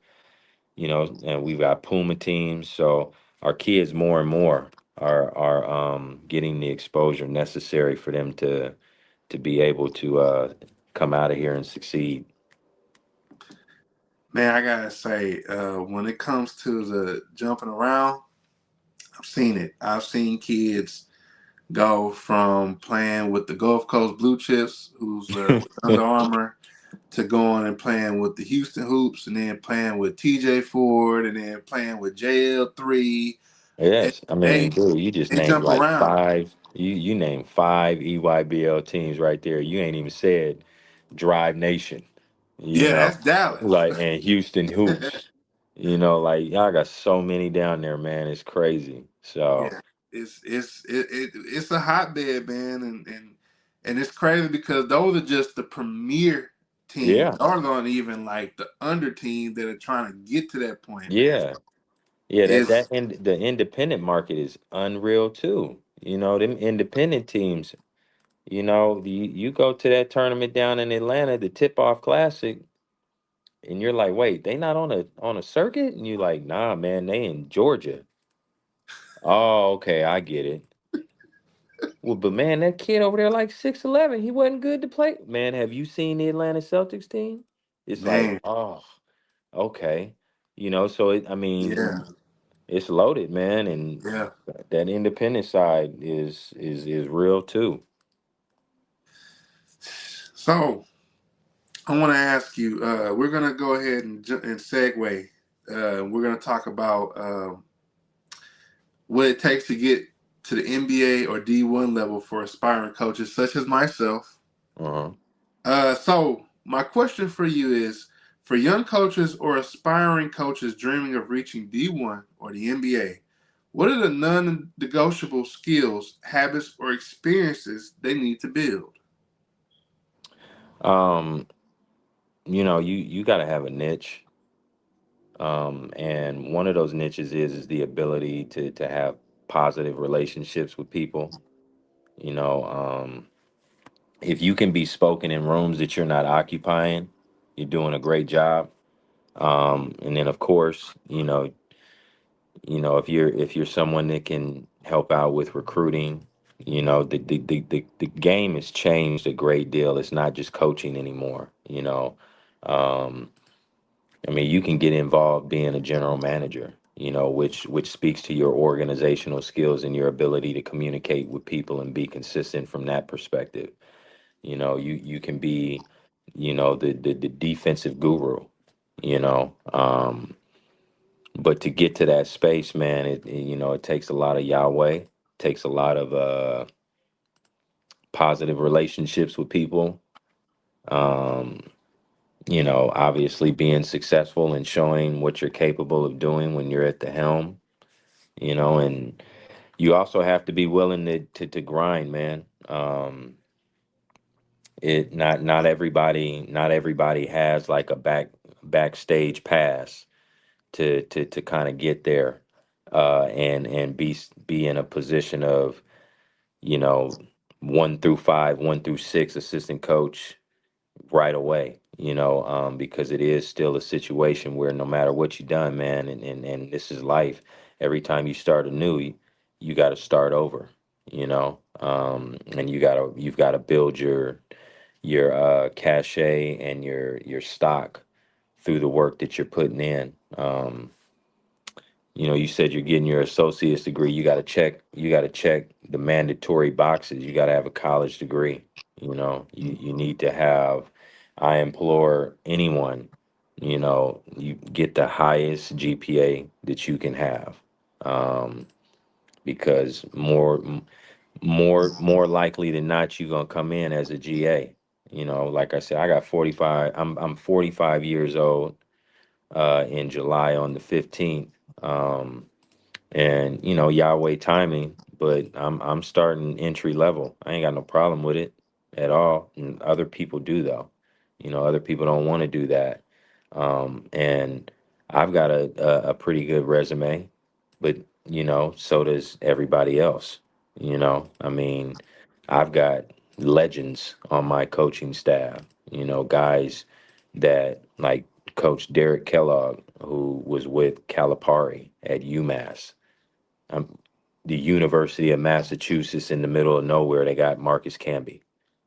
and we've got Puma teams. So our kids more and more are getting the exposure necessary for them to be able to come out of here and succeed. Man, I gotta say, when it comes to the jumping around, I've seen it. I've seen kids go from playing with the Gulf Coast Blue Chips, who's with Under Armour, to going and playing with the Houston Hoops, and then playing with TJ Ford, and then playing with JL3. And Yes, I mean, they dude, you just they named jump like around. 5. You named 5 EYBL teams right there. You ain't even said Drive Nation, you Yeah, know, that's Dallas. like and Houston Hoops. Like y'all got so many down there, man. It's crazy. So Yeah, it's a hotbed, man, and it's crazy because those are just the premier. teams. Yeah. Those aren't even like the under teams that are trying to get to that point, man. Yeah. Yeah, It's the independent market is unreal too. Them independent teams, you go to that tournament down in Atlanta, the Tip Off Classic, and you're like, wait, they not on a circuit? And you're like, nah, man, they in Georgia. Oh, okay, I get it. Well, but man, that kid over there like 6'11", he wasn't good to play. Man, have you seen the Atlanta Celtics team? It's like, man, oh, okay. So I mean, yeah, it's loaded, man, and yeah. that independent side is real too. So I want to ask you. We're gonna go ahead and segue. We're gonna talk about what it takes to get to the NBA or D1 level for aspiring coaches such as myself. Uh-huh. So my question for you is, for young coaches or aspiring coaches dreaming of reaching D1 or the NBA, what are the non-negotiable skills, habits, or experiences they need to build? Um, you got to have a niche. And one of those niches is the ability to have positive relationships with people. You know, if you can be spoken in rooms that you're not occupying, you're doing a great job. And then of course, if you're someone that can help out with recruiting, the game has changed a great deal. It's not just coaching anymore. Um, I mean, you can get involved being a general manager, which speaks to your organizational skills and your ability to communicate with people and be consistent from that perspective. You can be, the defensive guru, you know. But to get to that space, man, it takes a lot of Yahweh, takes a lot of positive relationships with people. Um, obviously being successful and showing what you're capable of doing when you're at the helm, and you also have to be willing to grind, man. It not everybody has like a backstage pass to kind of get there, and be in a position of, you know 1 through 5, 1 through 6 assistant coach right away, because it is still a situation where no matter what you done, man, and this is life. Every time you start anew, you got to start over, and you've got to build your cachet and your stock through the work that you're putting in. You said you're getting your associate's degree. You got to check the mandatory boxes. You got to have a college degree. You need to have. I implore anyone, you get the highest GPA that you can have, um, because more likely than not, you're gonna come in as a GA. Like I said, I got 45. I'm 45 years old in July on the 15th. And Yahweh timing, but I'm starting entry level. I ain't got no problem with it at all. And other people do though. Other people don't want to do that. And I've got a pretty good resume, but so does everybody else. I mean, I've got legends on my coaching staff. Guys that like Coach Derek Kellogg, who was with Calipari at UMass. Um, the University of Massachusetts in the middle of nowhere, they got Marcus Camby,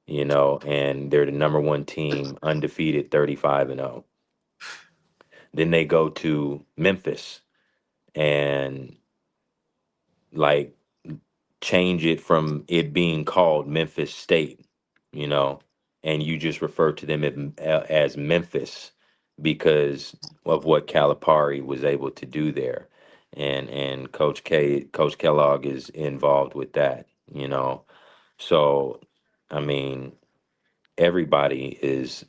and they're the number one team, undefeated, 35-0. Then they go to Memphis and like change it from it being called Memphis State, you know, and you just refer to them as Memphis because of what Calipari was able to do there. And Coach Kellogg is involved with that, So, I mean, everybody is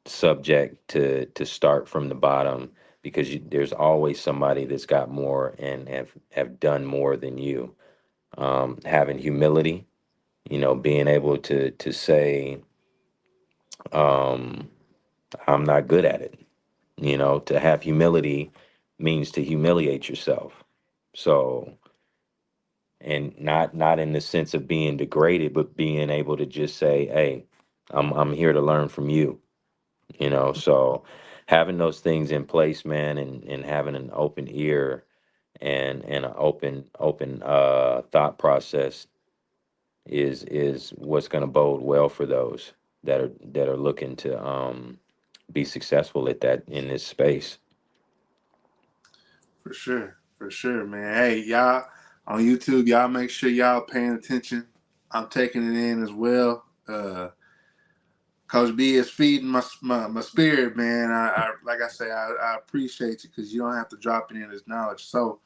subject to start from the bottom because there's always somebody that's got more and have done more than you. Having humility, being able to say, Um, I'm not good at it. To have humility means to humiliate yourself. So, and not in the sense of being degraded, but being able to just say, "Hey, I'm here to learn from you." So having those things in place, man, and having an open ear and an open thought process is what's going to bode well for those that are looking to be successful at that in this space. For sure, man. Hey, y'all on YouTube, y'all make sure y'all paying attention. I'm taking it in as well. Coach B is feeding my spirit, man. I like I say, I appreciate you because you don't have to drop any of this knowledge. So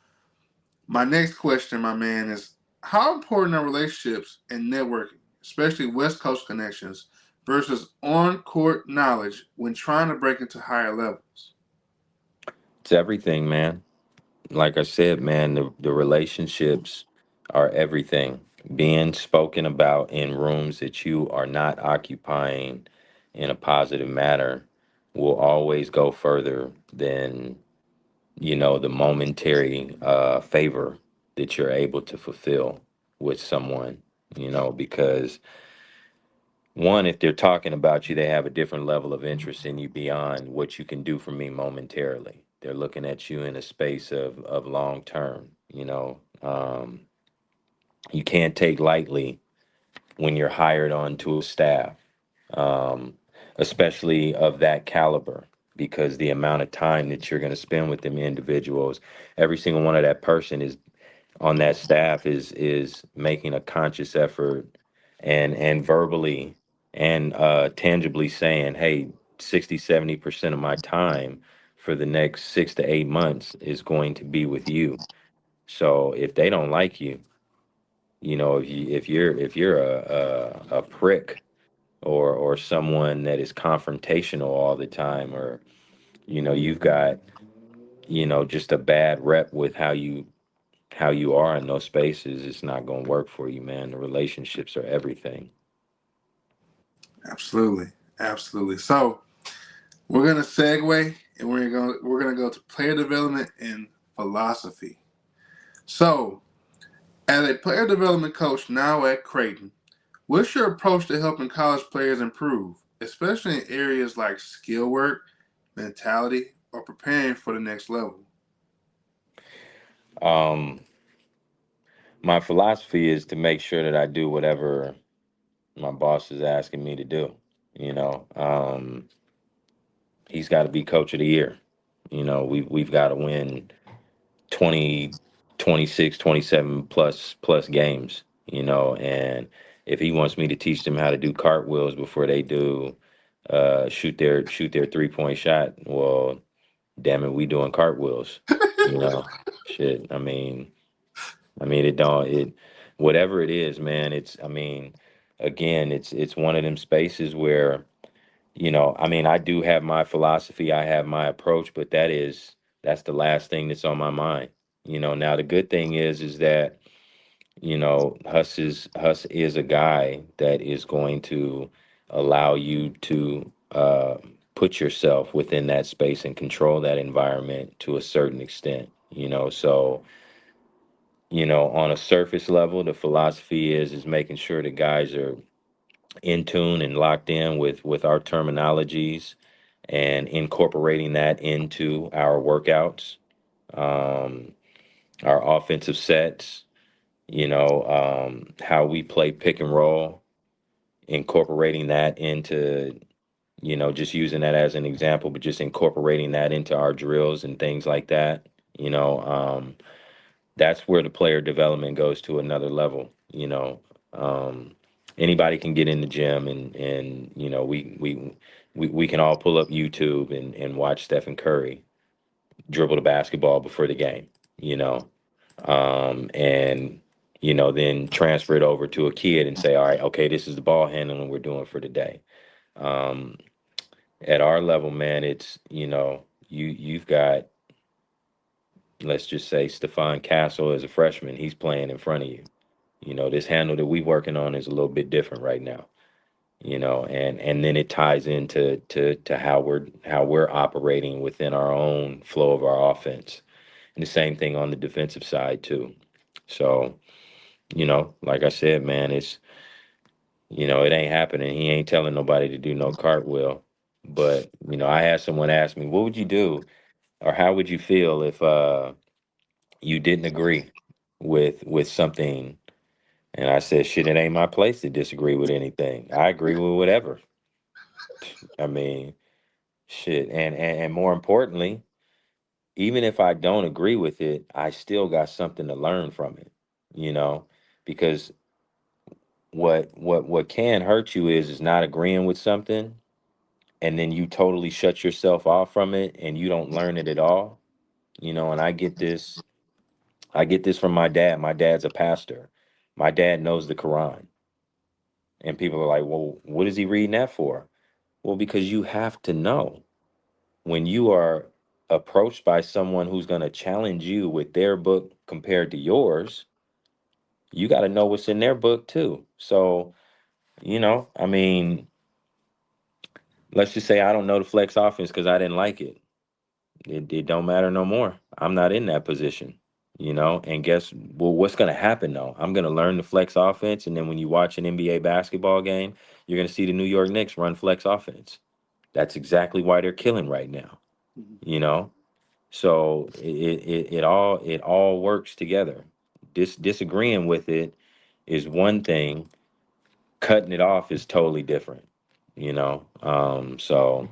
my next question, my man, is how important are relationships and networking, especially West Coast connections, versus on court knowledge when trying to break into higher levels? It's everything, man. Like I said, man, the relationships are everything. Being spoken about in rooms that you are not occupying in a positive manner will always go further than, the momentary favor that you're able to fulfill with someone, because one, if they're talking about you, they have a different level of interest in you beyond what you can do for me momentarily. They're looking at you in a space of long term. You can't take lightly when you're hired onto a staff, um, especially of that caliber, because the amount of time that you're going to spend with them individuals, every single one of that person is on that staff is making a conscious effort and verbally and tangibly saying, hey, 60-70% of my time for the next 6 to 8 months is going to be with you. So if they don't like you, if you're a prick or someone that is confrontational all the time, or you've got just a bad rep with how you are in those spaces, it's not going to work for you, man. The relationships are everything. Absolutely, absolutely. So we're gonna segue and we're gonna go to player development and philosophy. So, as a player development coach now at Creighton, what's your approach to helping college players improve, especially in areas like skill work, mentality, or preparing for the next level? Um, my philosophy is to make sure that I do whatever my boss is asking me to do. He's got to be coach of the year. We've got to win 20, 26, 27 plus games. And if he wants me to teach them how to do cartwheels before they do shoot their 3-point shot, well, damn it, we doing cartwheels. Shit. I mean, whatever it is, man. Again, it's one of them spaces where, I do have my philosophy, I have my approach, but that's the last thing that's on my mind. Now the good thing is that, Huss is a guy that is going to allow you to put yourself within that space and control that environment to a certain extent. So on a surface level, the philosophy is making sure that guys are in tune and locked in with our terminologies and incorporating that into our workouts, um, our offensive sets, how we play pick and roll, incorporating that into, just using that as an example, but just incorporating that into our drills and things like that. That's where the player development goes to another level. Um, Anybody can get in the gym and we can all pull up YouTube and watch Stephen Curry dribble the basketball before the game, you know, and then transfer it over to a kid and say, all right, okay, this is the ball handling we're doing for the day. Um, at our level, man, it's you've got, let's just say, Stephon Castle as a freshman. He's playing in front of you. This handle that we working on is a little bit different right now. and then it ties into to how we're operating within our own flow of our offense. And the same thing on the defensive side too. So, like I said, man, it ain't happening. He ain't telling nobody to do no cartwheel. But, I had someone ask me, what would you do or how would you feel if you didn't agree with something? And I said, shit, it ain't my place to disagree with anything. I agree with whatever. I mean, shit. And more importantly, even if I don't agree with it, I still got something to learn from it, you know, because what can hurt you is not agreeing with something and then you totally shut yourself off from it and you don't learn it at all. And I get this from my dad. My dad's a pastor. My dad knows the Quran. And people are like, well, what is he reading that for? Well, because you have to know when you are approached by someone who's going to challenge you with their book compared to yours, you got to know what's in their book too. So, I mean, let's just say I don't know the flex offense because I didn't like it. It don't matter no more. I'm not in that position, and what's going to happen though? I'm going to learn the flex offense. And then when you watch an NBA basketball game, you're going to see the New York Knicks run flex offense. That's exactly why they're killing right now, you know? So it all works together. Disagreeing with it is one thing. Cutting it off is totally different. So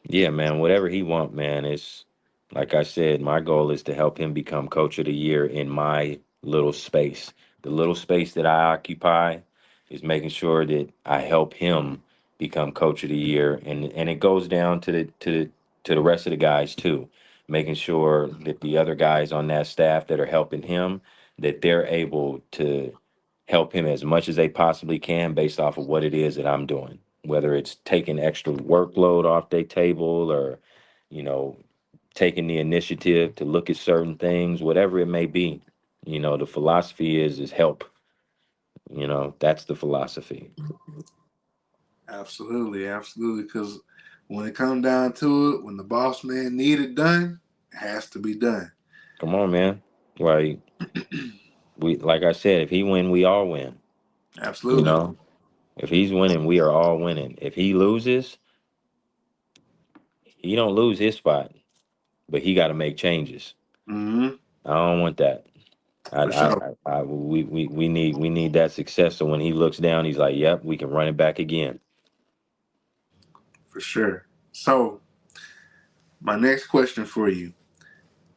yeah, man, whatever he want, man, is like I said, my goal is to help him become coach of the year in my little space. The little space that I occupy is making sure that I help him become coach of the year, and it goes down to the rest of the guys too, making sure that the other guys on that staff that are helping him, that they're able to help him as much as they possibly can based off of what it is that I'm doing, whether it's taking extra workload off their table or, you know, taking the initiative to look at certain things, whatever it may be. The philosophy is help. That's the philosophy. Absolutely, absolutely. Because when it comes down to it, when the boss man need it done, it has to be done. Come on, man. Like like I said, if he win, we all win. You Absolutely. know, if he's winning, we are all winning. If he loses, he don't lose his spot, but he got to make changes. Hmm. I don't want that. For sure. We need that success. So when he looks down, he's like, "Yep, we can run it back again." For sure. So, my next question for you: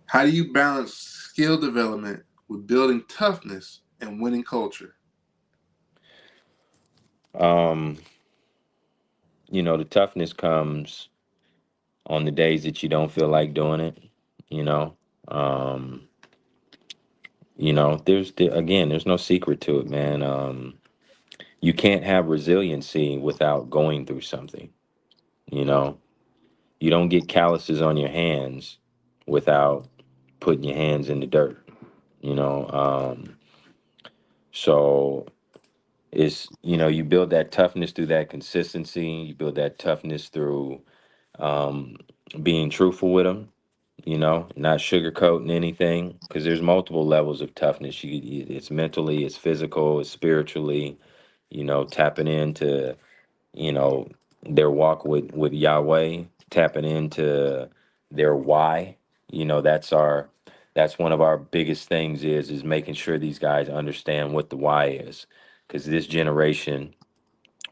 how do you balance skill development with building toughness and winning culture? Um, the toughness comes on the days that you don't feel like doing it. You know, um, there's no secret to it, man. You can't have resiliency without going through something. You know, you don't get calluses on your hands without putting your hands in the dirt. You know, so you build that toughness through that consistency. You build that toughness through um, being truthful with them. Not sugarcoating anything because there's multiple levels of toughness. It's mentally, it's physical, it's spiritually. Tapping into you know their walk with Yahweh, tapping into their why. That's one of our biggest things is making sure these guys understand what the why is, because this generation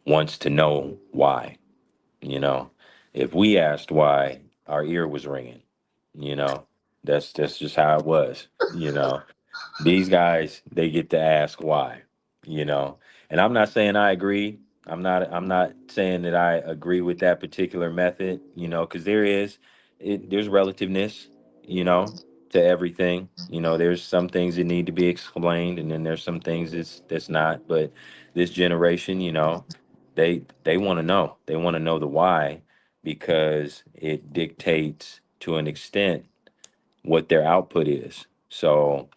wants to know why. you know if we asked why, our ear was ringing. you know that's just how it was. These guys, they get to ask why, you know. And I'm not saying I agree. I'm not saying that I agree with that particular method, because there's relativeness, you know, to everything. There's some things that need to be explained and then there's some things that's not. But this generation, they want to know. They want to know the why because it dictates to an extent what their output is. So,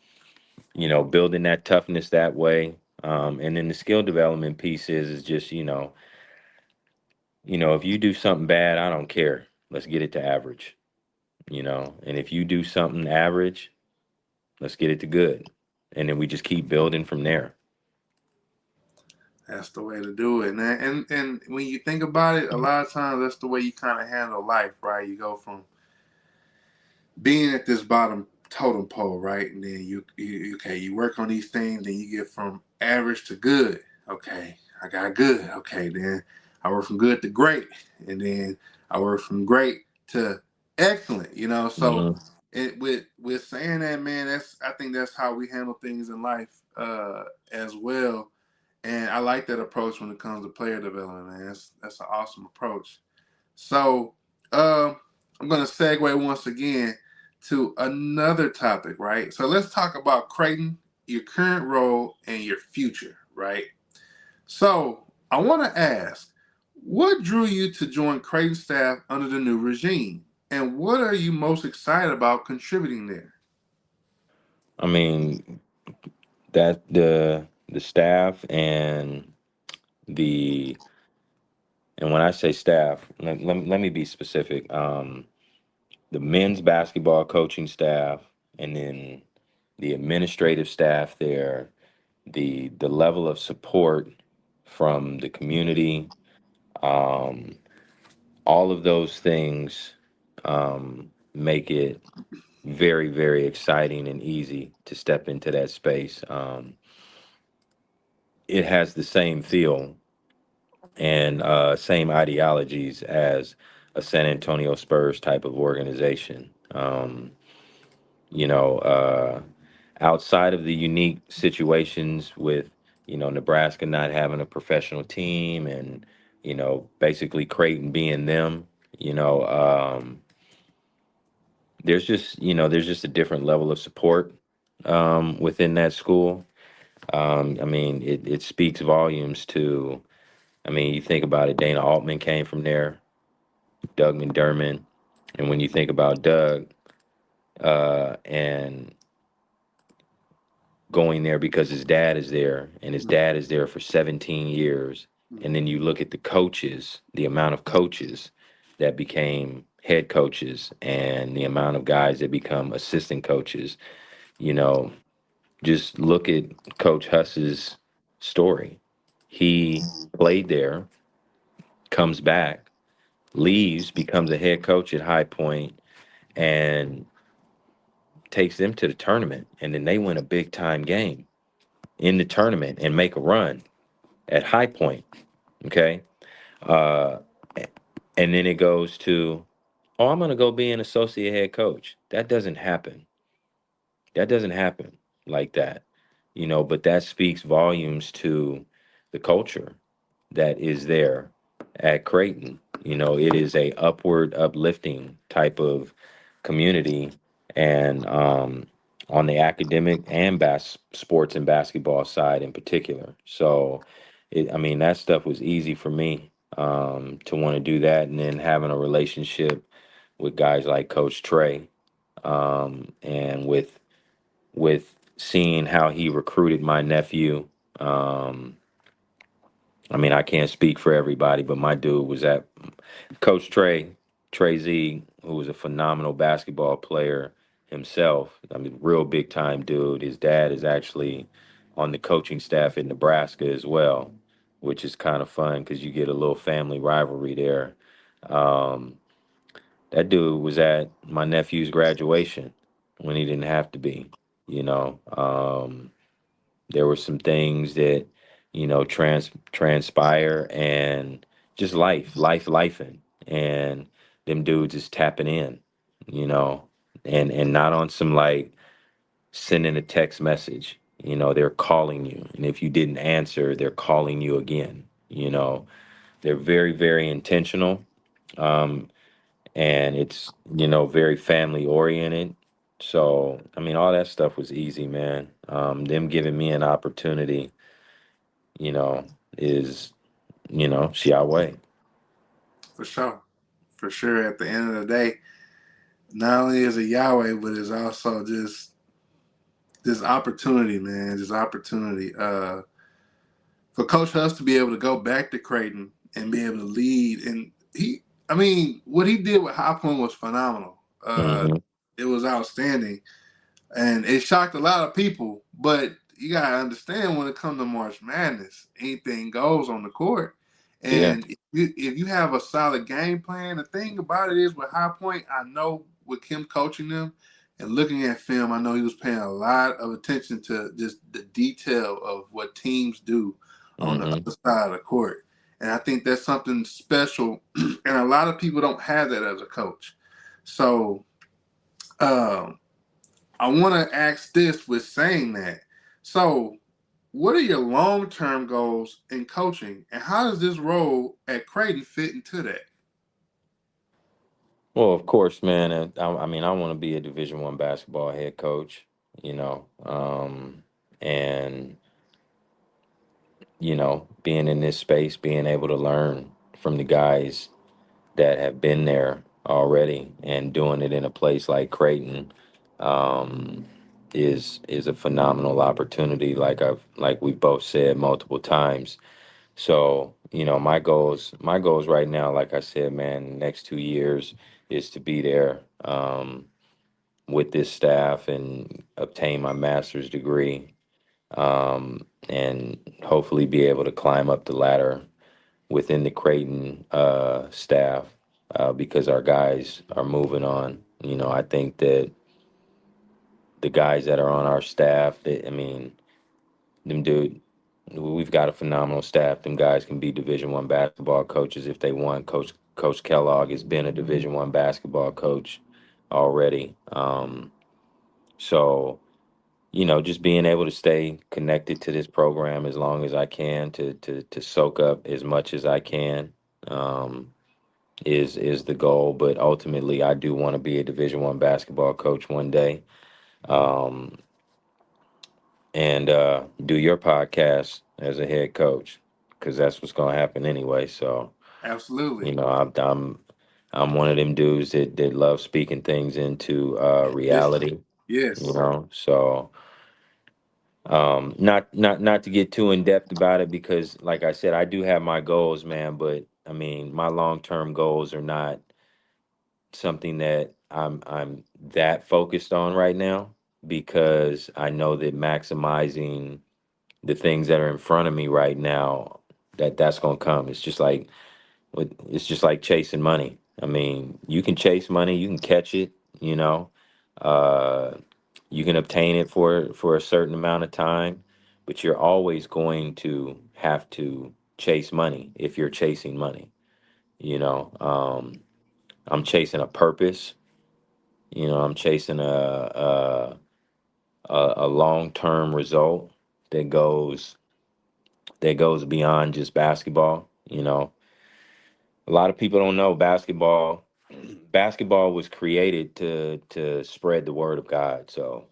building that toughness that way, And then the skill development piece is just, if you do something bad, I don't care. Let's get it to average, and if you do something average, let's get it to good. And then we just keep building from there. That's the way to do it, man. And when you think about it, a lot of times that's the way you kind of handle life, right? You go from being at this bottom totem pole, right? And then you work on these things, and you get from average to good. Okay, I got good. Okay, then I work from good to great, and then I work from great to excellent. So Hmm. with saying that, man, I think that's how we handle things in life as well. And I like that approach when it comes to player development, man. That's an awesome approach. So I'm going to segue once again to another topic, right? So let's talk about Creighton, your current role, and your future, right? So I want to ask, what drew you to join Creighton staff under the new regime? And what are you most excited about contributing there? I mean, that the staff the and when I say staff, let me be specific. The men's basketball coaching staff, and then the administrative staff there, the level of support from the community, um, all of those things make it very, very exciting and easy to step into that space. It has the same feel and same ideologies as a San Antonio Spurs type of organization. You know, outside of the unique situations with, Nebraska not having a professional team and, basically Creighton being them, you know, um, there's just a different level of support within that school. I mean, it speaks volumes to, I mean, you think about it, Dana Altman came from there, Doug McDermott. And when you think about Doug, and going there because his dad is there and his dad is there for 17 years. And then you look at the coaches, the amount of coaches that became head coaches and the amount of guys that become assistant coaches, you know, just look at Coach Huss's story. He played there, comes back, leaves, becomes a head coach at High Point, and takes them to the tournament. And then they win a big time game in the tournament and make a run at High Point. Okay. Uh, and then it goes to, oh, I'm going to go be an associate head coach. That doesn't happen. That doesn't happen like that, but that speaks volumes to the culture that is there at Creighton. It is a upward, uplifting type of community, and on the academic and sports and basketball side in particular. So, I mean, that stuff was easy for me to want to do that, and then having a relationship with guys like Coach Tjay, and with seeing how he recruited my nephew. Um, I mean, I can't speak for everybody, but my dude was at Coach Tjay Z, who was a phenomenal basketball player himself. I mean, real big time dude. His dad is actually on the coaching staff in Nebraska as well, which is kind of fun because you get a little family rivalry there. Um, that dude was at my nephew's graduation when he didn't have to be, you know. There were some things that, transpire, and just lifing, and them dudes is tapping in, you know, and not on some like sending a text message. They're calling you, and if you didn't answer, they're calling you again. They're very, very intentional, um, and it's very family oriented. So I mean, all that stuff was easy, man. Them giving me an opportunity, you know, is, Yahweh. For sure. For sure. At the end of the day, not only is it Yahweh, but it's also just this opportunity, man. This opportunity. for Coach Huss to be able to go back to Creighton and be able to lead, and I mean, what he did with High Point was phenomenal. Hmm. It was outstanding, and it shocked a lot of people. But you gotta understand when it comes to March Madness, anything goes on the court. Yeah. And if you have a solid game plan, the thing about it is with High Point, I know with Kim coaching them and looking at film, I know he was paying a lot of attention to just the detail of what teams do on the Hmm. other side of the court. And I think that's something special, and a lot of people don't have that as a coach. So um, I want to ask this with saying that. So, what are your long term goals in coaching, and how does this role at Creighton fit into that? Well, of course, man. I mean, I want to be a Division I basketball head coach. You know, and being in this space, being able to learn from the guys that have been there already and doing it in a place like Creighton, um, is a phenomenal opportunity. Like we both said multiple times. So, my goals right now, like I said, man, next 2 years is to be there with this staff and obtain my master's degree, and hopefully be able to climb up the ladder within the Creighton staff, because our guys are moving on. I think that the guys that are on our staff, I mean, them dude, we've got a phenomenal staff. Them guys can be Division I basketball coaches if they want. Coach Kellogg has been a Division I basketball coach already. So just being able to stay connected to this program as long as I can to soak up as much as I can. Um, is the goal, but ultimately I do want to be a Division I basketball coach one day, um, and do your podcast as a head coach, because that's what's going to happen anyway. So Absolutely. I'm one of them dudes that love speaking things into Yes. reality. Yes. So not to get too in depth about it, because like I said, I do have my goals, man, but I mean my long-term goals are not something that I'm that focused on right now, because I know that maximizing the things that are in front of me right now, that's going to come. It's just like chasing money. I mean, you can chase money, you can catch it, you know. Uh you can obtain it for a certain amount of time, but you're always going to have to chase money if you're chasing money, you know. I'm chasing a purpose. I'm chasing a long term result that goes beyond just basketball. A lot of people don't know basketball. Basketball was created to spread the word of God. So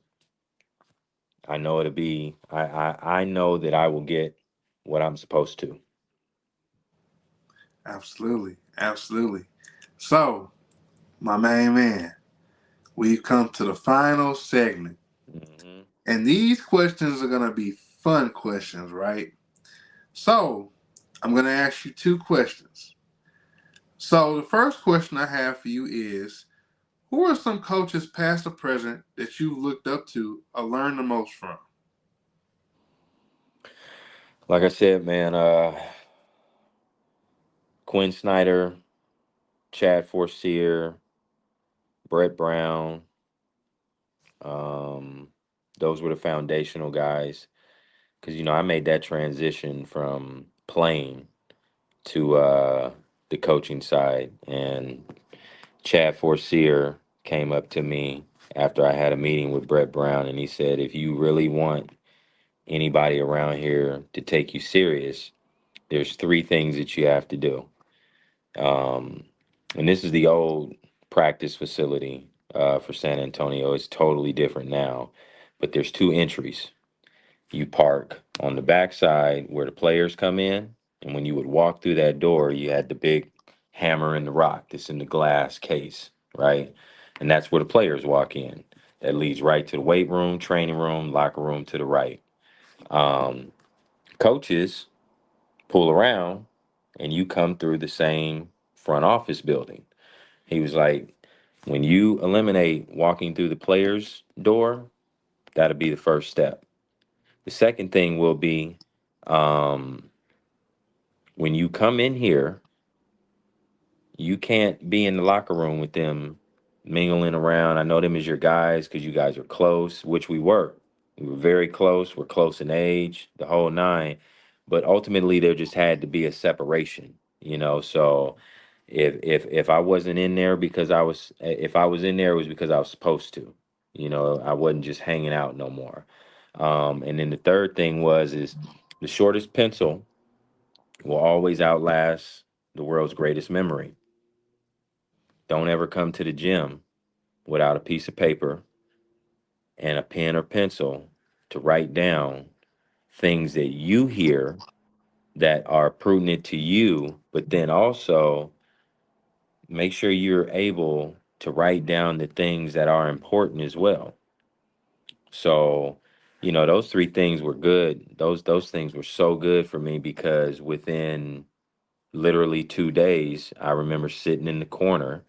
I know it'll be. I know that I will get what I'm supposed to. Absolutely. Absolutely. So, my main man, we've come to the final segment. Hmm. And these questions are going to be fun questions, right? So, I'm going to ask you two questions. So, the first question I have for you is, who are some coaches, past or present, that you've looked up to or learned the most from? Like I said, man, Quinn Snyder, Chad Forcier, Brett Brown. Um, those were the foundational guys, because I made that transition from playing to the coaching side, and Chad Forcier came up to me after I had a meeting with Brett Brown, and he said, "If you really want anybody around here to take you serious, there's three things that you have to do." Um, and this is the old practice facility for San Antonio. It's totally different now, but there's two entries. You park on the backside where the players come in, and when you would walk through that door, you had the big hammer and the rock that's in the glass case, right? And that's where the players walk in. That leads right to the weight room, training room, locker room to the right. Um, Coaches pull around and you come through the same front office building. He was like, when you eliminate walking through the player's door, that'll be the first step. The second thing will be, um, when you come in here, you can't be in the locker room with them mingling around. I know them as your guys because you guys are close, which we were. We were very close. We're close in age, the whole nine. But ultimately, there just had to be a separation, you know. So if I wasn't in there because if I was in there, it was because I was supposed to. You know, I wasn't just hanging out no more. And then the third thing is the shortest pencil will always outlast the world's greatest memory. Don't ever come to the gym without a piece of paper and a pen or pencil to write down things that you hear that are pertinent to you, but then also make sure you're able to write down the things that are important as well. So, those three things were good. Those things were so good for me because within literally 2 days, I remember sitting in the corner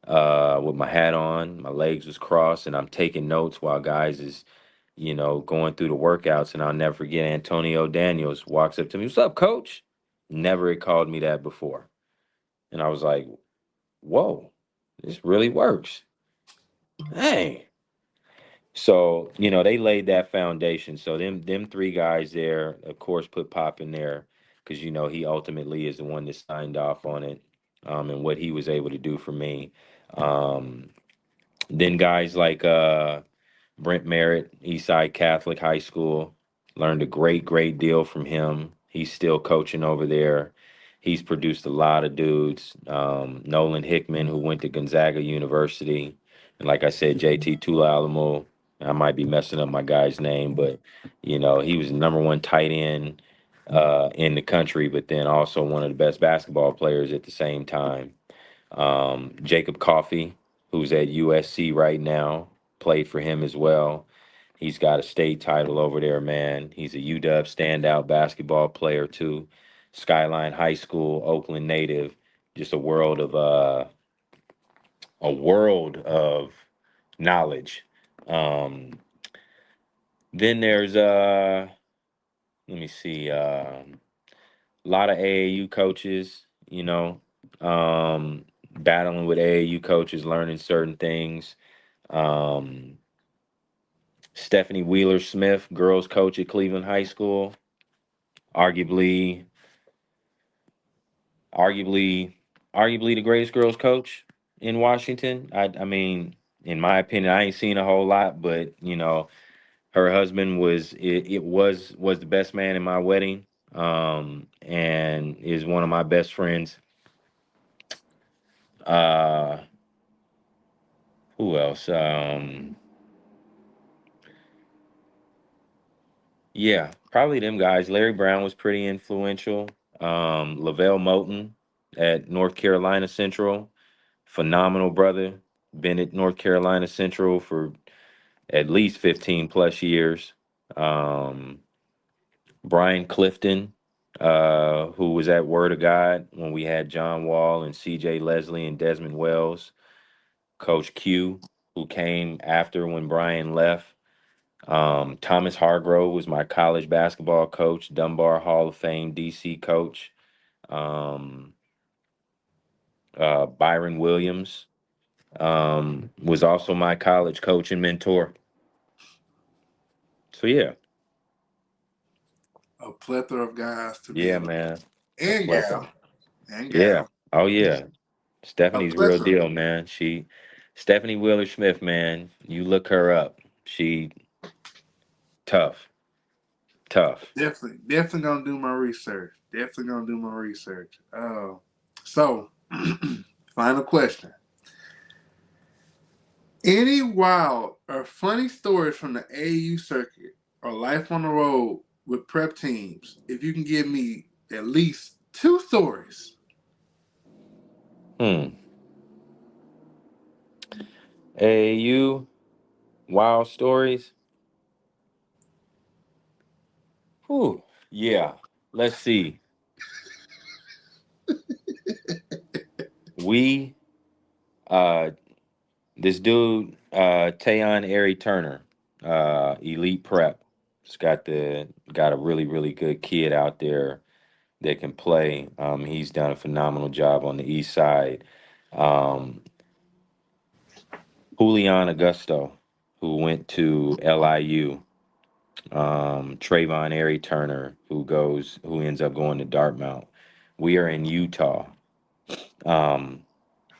with my hat on, my legs was crossed, and I'm taking notes while guys is, going through the workouts. And I'll never forget Antonio Daniels walks up to me, "What's up, coach?" Never had called me that before. And I was like, whoa, this really works. Hey. So, they laid that foundation. So them three guys there, of course, put Pop in there because he ultimately is the one that signed off on it, and what he was able to do for me. Um, then guys like Brent Merritt, Eastside Catholic High School, learned a great deal from him. He's still coaching over there. He's produced a lot of dudes. Nolan Hickman, who went to Gonzaga University, and like I said, JT Tulalamo. I might be messing up my guy's name, but he was the number one tight end in the country, but then also one of the best basketball players at the same time. Jacob Coffey, who's at USC right now, played for him as well. He's got a state title over there, man. He's a UW standout basketball player too. Skyline High School, Oakland native. Just a world of knowledge. Um, then there's let me see, a lot of AAU coaches, battling with AAU coaches, learning certain things. Um, Stephanie Wheeler Smith, girls coach at Cleveland High School, arguably, arguably, arguably the greatest girls coach in Washington. I mean, in my opinion, I ain't seen a whole lot, but her husband was the best man in my wedding, and is one of my best friends. Uh, who else? Yeah, probably them guys. Larry Brown was pretty influential. Lavelle Moton at North Carolina Central, phenomenal brother. Been at North Carolina Central for at least 15 plus years. Um, Brian Clifton, who was at Word of God when we had John Wall and CJ Leslie and Desmond Wells. Coach Q, who came after when Brian left. Thomas Hargrove was my college basketball coach, Dunbar Hall of Fame DC coach. Um, Byron Williams was also my college coach and mentor. So yeah, A plethora of guys to be yeah, able man, a and plethora. gal and Yeah, gal. oh yeah, A Stephanie's real plethora. deal, man. Stephanie Wheeler Smith, man. You look her up. She tough, tough. Definitely gonna do my research. Definitely gonna do my research. So final question. Any wild or funny stories from the AAU circuit or life on the road with prep teams? If you can give me at least two stories. Hmm. AAU wild stories. Whew. Yeah. Let's see. we uh this dude, Tayon Airy Turner, Elite Prep. It's got a really, really good kid out there that can play. He's done a phenomenal job on the east side. Um, Julian Augusto, who went to LIU. Trayvon Airy Turner, who ends up going to Dartmouth. We are in Utah. Um,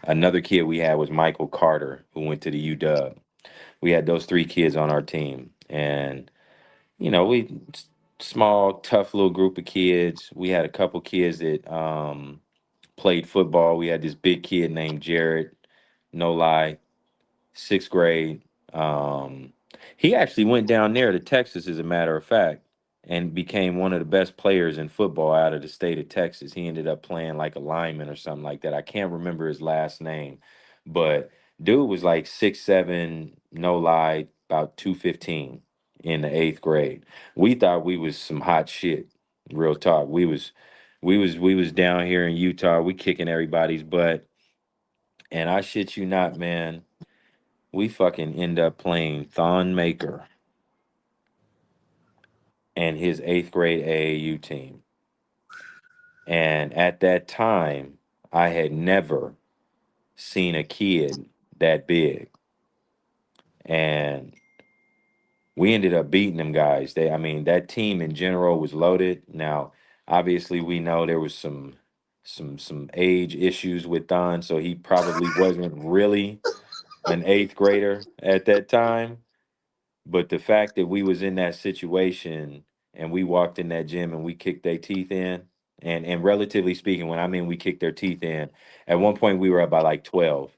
Another kid we had was Michael Carter, who went to the UW. We had those three kids on our team, and small, tough little group of kids. We had a couple kids that played football. We had this big kid named Jared, no lie, sixth grade. Um, he actually went down there to Texas, as a matter of fact, and became one of the best players in football out of the state of Texas. He ended up playing like a lineman or something like that. I can't remember his last name, but dude was like 6'7", no lie, about 215 in the eighth grade. We thought we was some hot shit. Real talk. We was down here in Utah. We kicking everybody's butt, and I shit you not, man, we fucking end up playing Thon Maker and his eighth grade AAU team. And at that time, I had never seen a kid that big. And we ended up beating them guys. That team in general was loaded. Now, obviously, we know there was some age issues with Thon, so he probably wasn't really an eighth grader at that time. But the fact that we was in that situation and we walked in that gym and we kicked their teeth in, and relatively speaking, when I mean we kicked their teeth in, at one point we were up by like 12.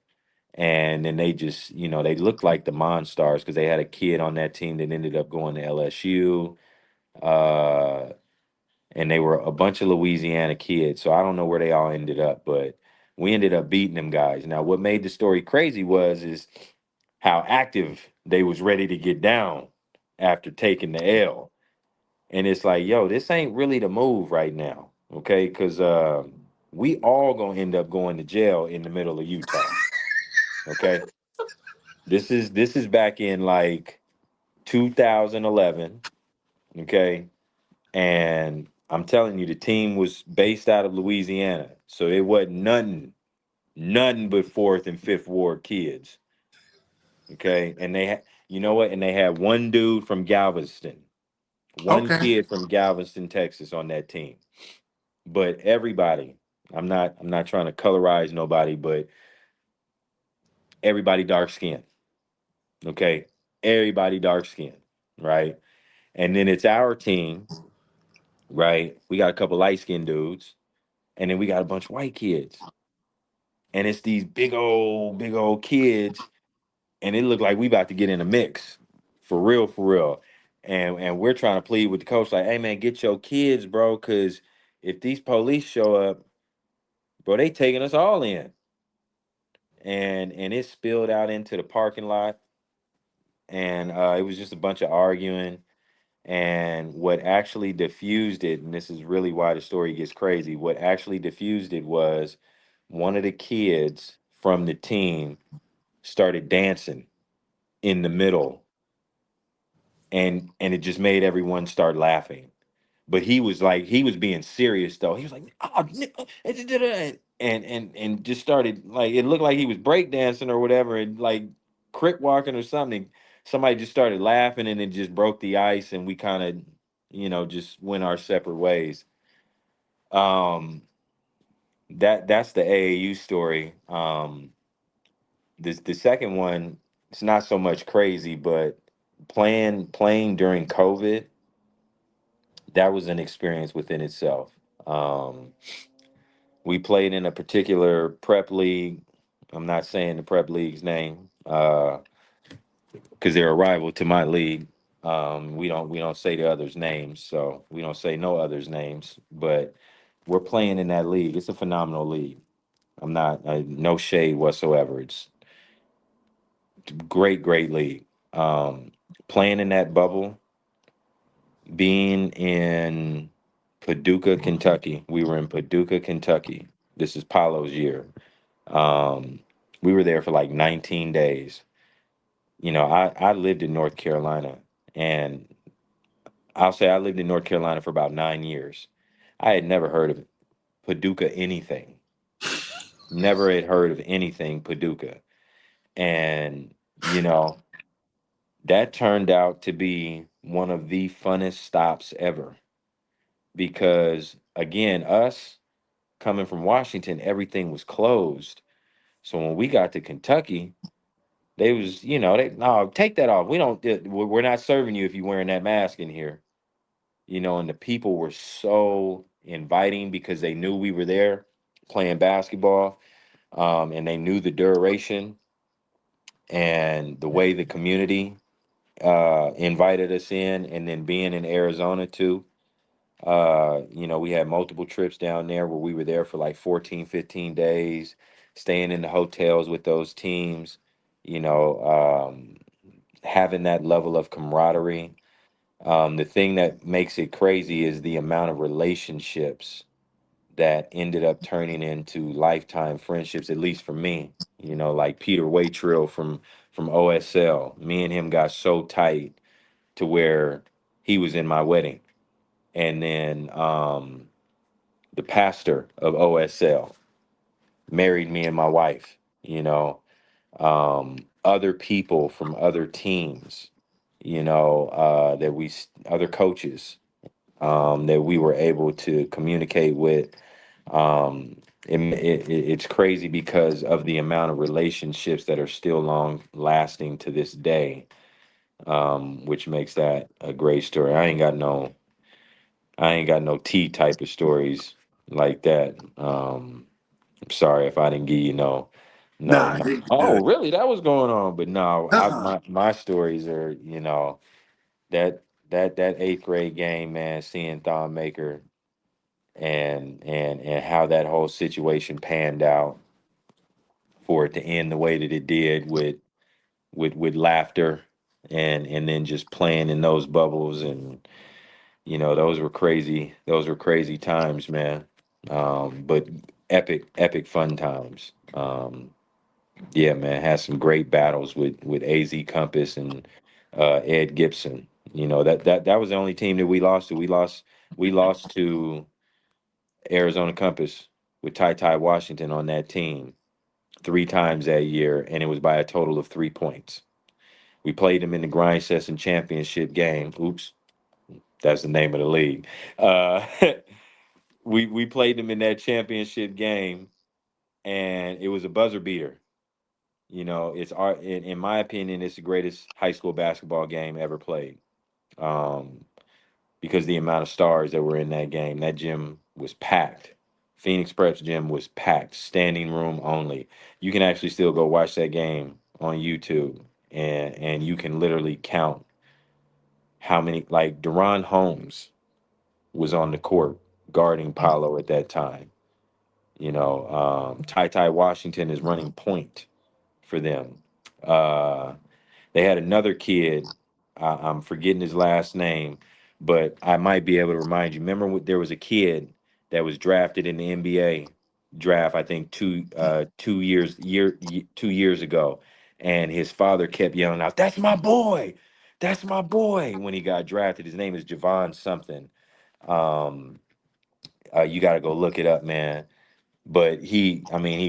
And then they just, they looked like the Monstars because they had a kid on that team that ended up going to LSU. Uh, and they were a bunch of Louisiana kids. So I don't know where they all ended up, but we ended up beating them guys. Now, what made the story crazy is how active they was ready to get down after taking the L. And it's like, yo, this ain't really the move right now, okay? Because we all gonna end up going to jail in the middle of Utah, okay? This is back in like 2011, okay? And I'm telling you, the team was based out of Louisiana, so it wasn't nothing but fourth and fifth ward kids, okay? And they had, you know what? And they had one dude from Galveston, one Okay. kid from Galveston, Texas, on that team. But everybody, I'm not trying to colorize nobody, but everybody dark skinned, okay? Everybody dark skinned, right? And then it's our team, right? We got a couple light skinned dudes, and then we got a bunch of white kids. And it's these big old kids, and it looked like we about to get in a mix. For real, for real. And we're trying to plead with the coach, like, hey man, get your kids, bro, because if these police show up, bro, they taking us all in. And it spilled out into the parking lot, and it was just a bunch of arguing. And what actually diffused it, and this is really why the story gets crazy, what actually diffused it was one of the kids from the team started dancing in the middle, and it just made everyone start laughing. But he was being serious though. He was like, oh, and just started, like, it looked like he was breakdancing or whatever, and like crick walking or something. Somebody just started laughing, and it just broke the ice, and we kind of, just went our separate ways. Um, that's the AAU story. The second one, it's not so much crazy, but playing during COVID, that was an experience within itself. Um, we played in a particular prep league. I'm not saying the prep league's name because they're a rival to my league. We don't say the others' names, so we don't say no others' names. But we're playing in that league. It's a phenomenal league. I'm not no shade whatsoever. It's great, great league. Playing in that bubble, being in Paducah, Kentucky. We were in Paducah, Kentucky. This is Paolo's year. Um, we were there for like 19 days. I lived in North Carolina, and I'll say I lived in North Carolina for about 9 years. I had never heard of Paducah anything. Never had heard of anything Paducah. And, you know, that turned out to be one of the funnest stops ever because, again, us coming from Washington, everything was closed. So when we got to Kentucky, they was, they no, take that off. We don't, we're not serving you if you're wearing that mask in here. And the people were so inviting because they knew we were there playing basketball, and they knew the duration and the way the community invited us in, and then being in Arizona too. We had multiple trips down there where we were there for like 14, 15 days, staying in the hotels with those teams, having that level of camaraderie. The thing that makes it crazy is the amount of relationships that ended up turning into lifetime friendships, at least for me. Like Peter Waitrill from OSL. Me and him got so tight to where he was in my wedding. And then the pastor of OSL married me and my wife, other people from other teams, other coaches that we were able to communicate with. It's crazy because of the amount of relationships that are still long lasting to this day, which makes that a great story. I ain't got no T type of stories like that. I'm sorry if I didn't give you Nah, no. you Oh, good. really? That was going on, but no, Uh-uh. my stories are, that eighth grade game, man, seeing Thon Maker and how that whole situation panned out for it to end the way that it did with laughter and then just playing in those bubbles, and those were crazy times, man. But epic fun times. Yeah, man, had some great battles with AZ Compass and Ed Gibson. That was the only team that we lost to. We lost to Arizona Compass with Ty Washington on that team 3 times that year, and it was by a total of 3 points. We played them in the Grind Session Championship game. Oops, that's the name of the league. Uh, we played them in that championship game, and it was a buzzer beater. In my opinion, it's the greatest high school basketball game ever played. Um, because the amount of stars that were in that game, that gym was packed. Phoenix Prep's gym was packed, standing room only. You can actually still go watch that game on YouTube, and you can literally count how many. Like Deron Holmes was on the court guarding Paolo at that time. Ty Washington is running point for them. Uh, They had another kid. I'm forgetting his last name, but I might be able to remind you. Remember, there was a kid that was drafted in the NBA draft. I think 2 years ago, and his father kept yelling out, "That's my boy! That's my boy!" When he got drafted, his name is Javon something. Um, you got to go look it up, man. But he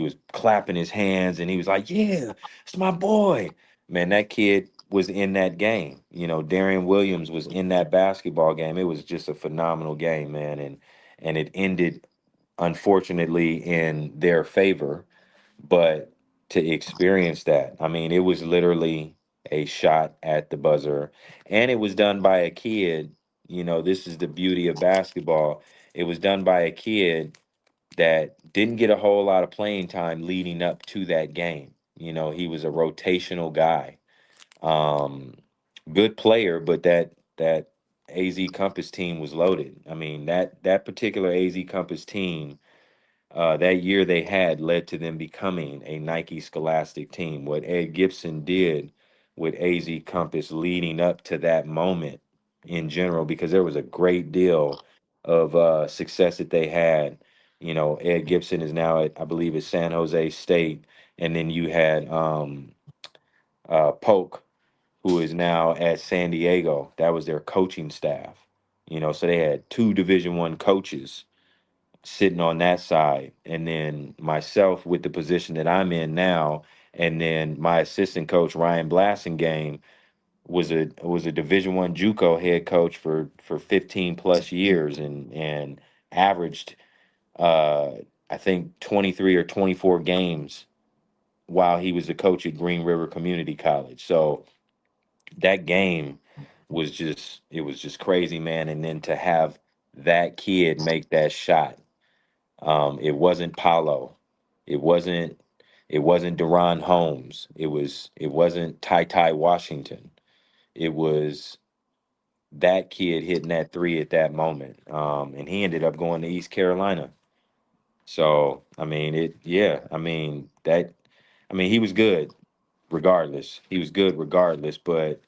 was clapping his hands and he was like, "Yeah, it's my boy." Man, that kid was in that game. Darian Williams was in that basketball game. It was just a phenomenal game, man. And it ended, unfortunately, in their favor. But to experience that, it was literally a shot at the buzzer. And it was done by a kid. This is the beauty of basketball. It was done by a kid that didn't get a whole lot of playing time leading up to that game. He was a rotational guy. Um, Good player, but that AZ Compass team was loaded. That particular AZ Compass team, that year they had led to them becoming a Nike Scholastic team. What Ed Gibson did with AZ Compass leading up to that moment in general, because there was a great deal of success that they had Ed Gibson is now at, I believe, it's San Jose State, and then you had Polk, who is now at San Diego. That was their coaching staff. So they had two Division I coaches sitting on that side, and then myself with the position that I'm in now, and then my assistant coach Ryan Blassingame was a Division I JUCO head coach for 15 plus years, and averaged uh I think 23 or 24 games while he was the coach at Green River Community College. So that game was just crazy, man. And then to have that kid make that shot, it wasn't Paolo, it wasn't Deron Holmes, it wasn't Ty Washington, it was that kid hitting that three at that moment. And he ended up going to East Carolina. So I mean he was good regardless. He was good regardless, but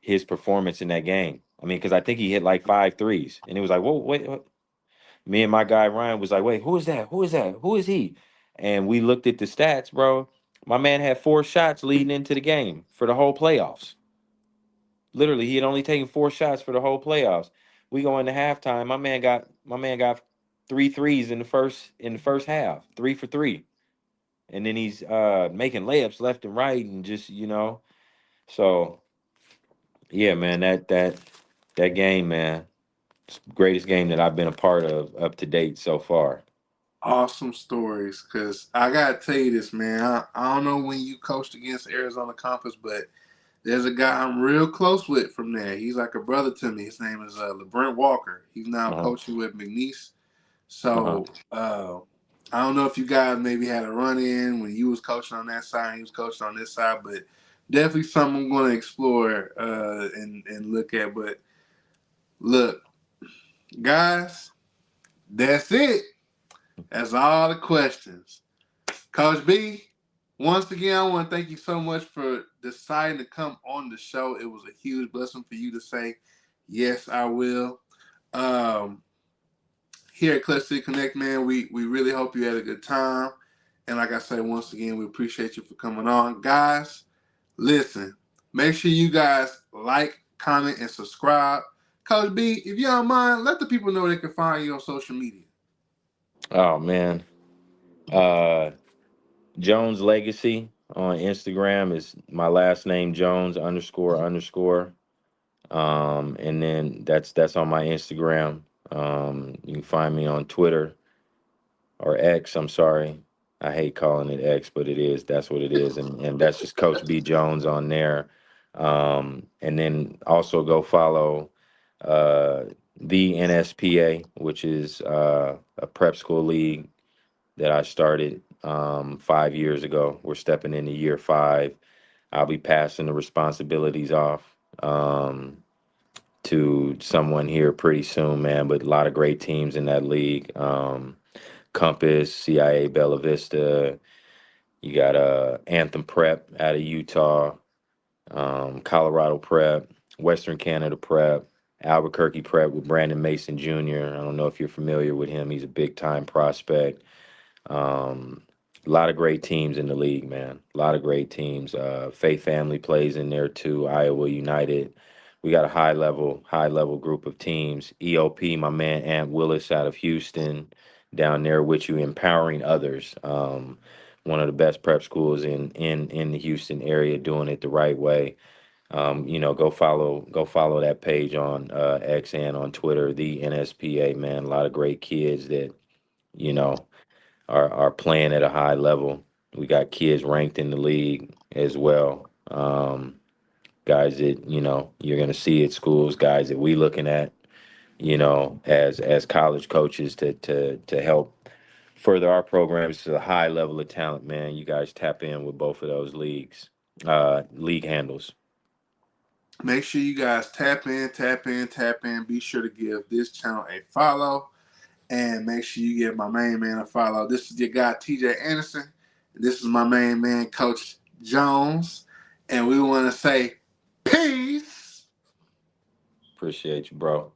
his performance in that game, I mean, because I think he hit like 5 threes, and it was like, whoa, wait, what? Me and my guy Ryan was like, wait, who is that? Who is that? Who is he? And we looked at the stats, bro. My man had 4 shots leading into the game for the whole playoffs. Literally, he had only taken 4 shots for the whole playoffs. We go into halftime. My man got 3 threes in the first half, 3 for 3, and then he's making layups left and right, and just. So yeah, man, that game, man, it's the greatest game that I've been a part of up to date so far. Awesome stories. Because I got to tell you this, man. I don't know when you coached against Arizona Compass, but there's a guy I'm real close with from there. He's like a brother to me. His name is LeBrent Walker. He's now Uh-huh. coaching with McNeese. Uh-huh. So I don't know if you guys maybe had a run in when you was coaching on that side, he was coaching on this side, but definitely something I'm going to explore and look at. But look, guys, that's it. That's all the questions. Coach B, once again, I want to thank you so much for deciding to come on the show. It was a huge blessing for you to say, yes, I will. Um, Here at Clutch City Connect, man, we really hope you had a good time. And like I said, once again, we appreciate you for coming on. Guys, listen, make sure you guys like, comment, and subscribe. Coach B, if you don't mind, let the people know they can find you on social media. Oh man. Uh Jones Legacy on Instagram is my last name, Jones __. And then that's on my Instagram. You can find me on Twitter, or X, I'm sorry. I hate calling it X, but it is. That's what it is. And that's just Coach B Jones on there. And then also go follow the NSPA, which is a prep school league that I started 5 years ago. We're stepping into year 5. I'll be passing the responsibilities off to someone here pretty soon, man. But a lot of great teams in that league. Compass, CIA, Bella Vista. You got Anthem Prep out of Utah, Colorado Prep, Western Canada Prep, Albuquerque Prep with Brandon Mason Jr. I don't know if you're familiar with him. He's a big time prospect. Um, a lot of great teams in the league, man. A lot of great teams. Faith Family plays in there too. Iowa United. We got a high level group of teams. EOP, my man Ant Willis out of Houston, down there with you, empowering others. One of the best prep schools in the Houston area, doing it the right way. Go follow that page on X and on Twitter, the NSPA, man. A lot of great kids that you know are playing at a high level. We got kids ranked in the league as well. Guys that you're gonna see at schools, guys that we looking at, as college coaches to help further our programs to the high level of talent, man. You guys tap in with both of those league handles. Make sure you guys tap in, tap in, tap in. Be sure to give this channel a follow. And make sure you give my main man a follow. This is your guy, Tjay Anderson. This is my main man, Coach Jones. And we want to say peace. Appreciate you, bro.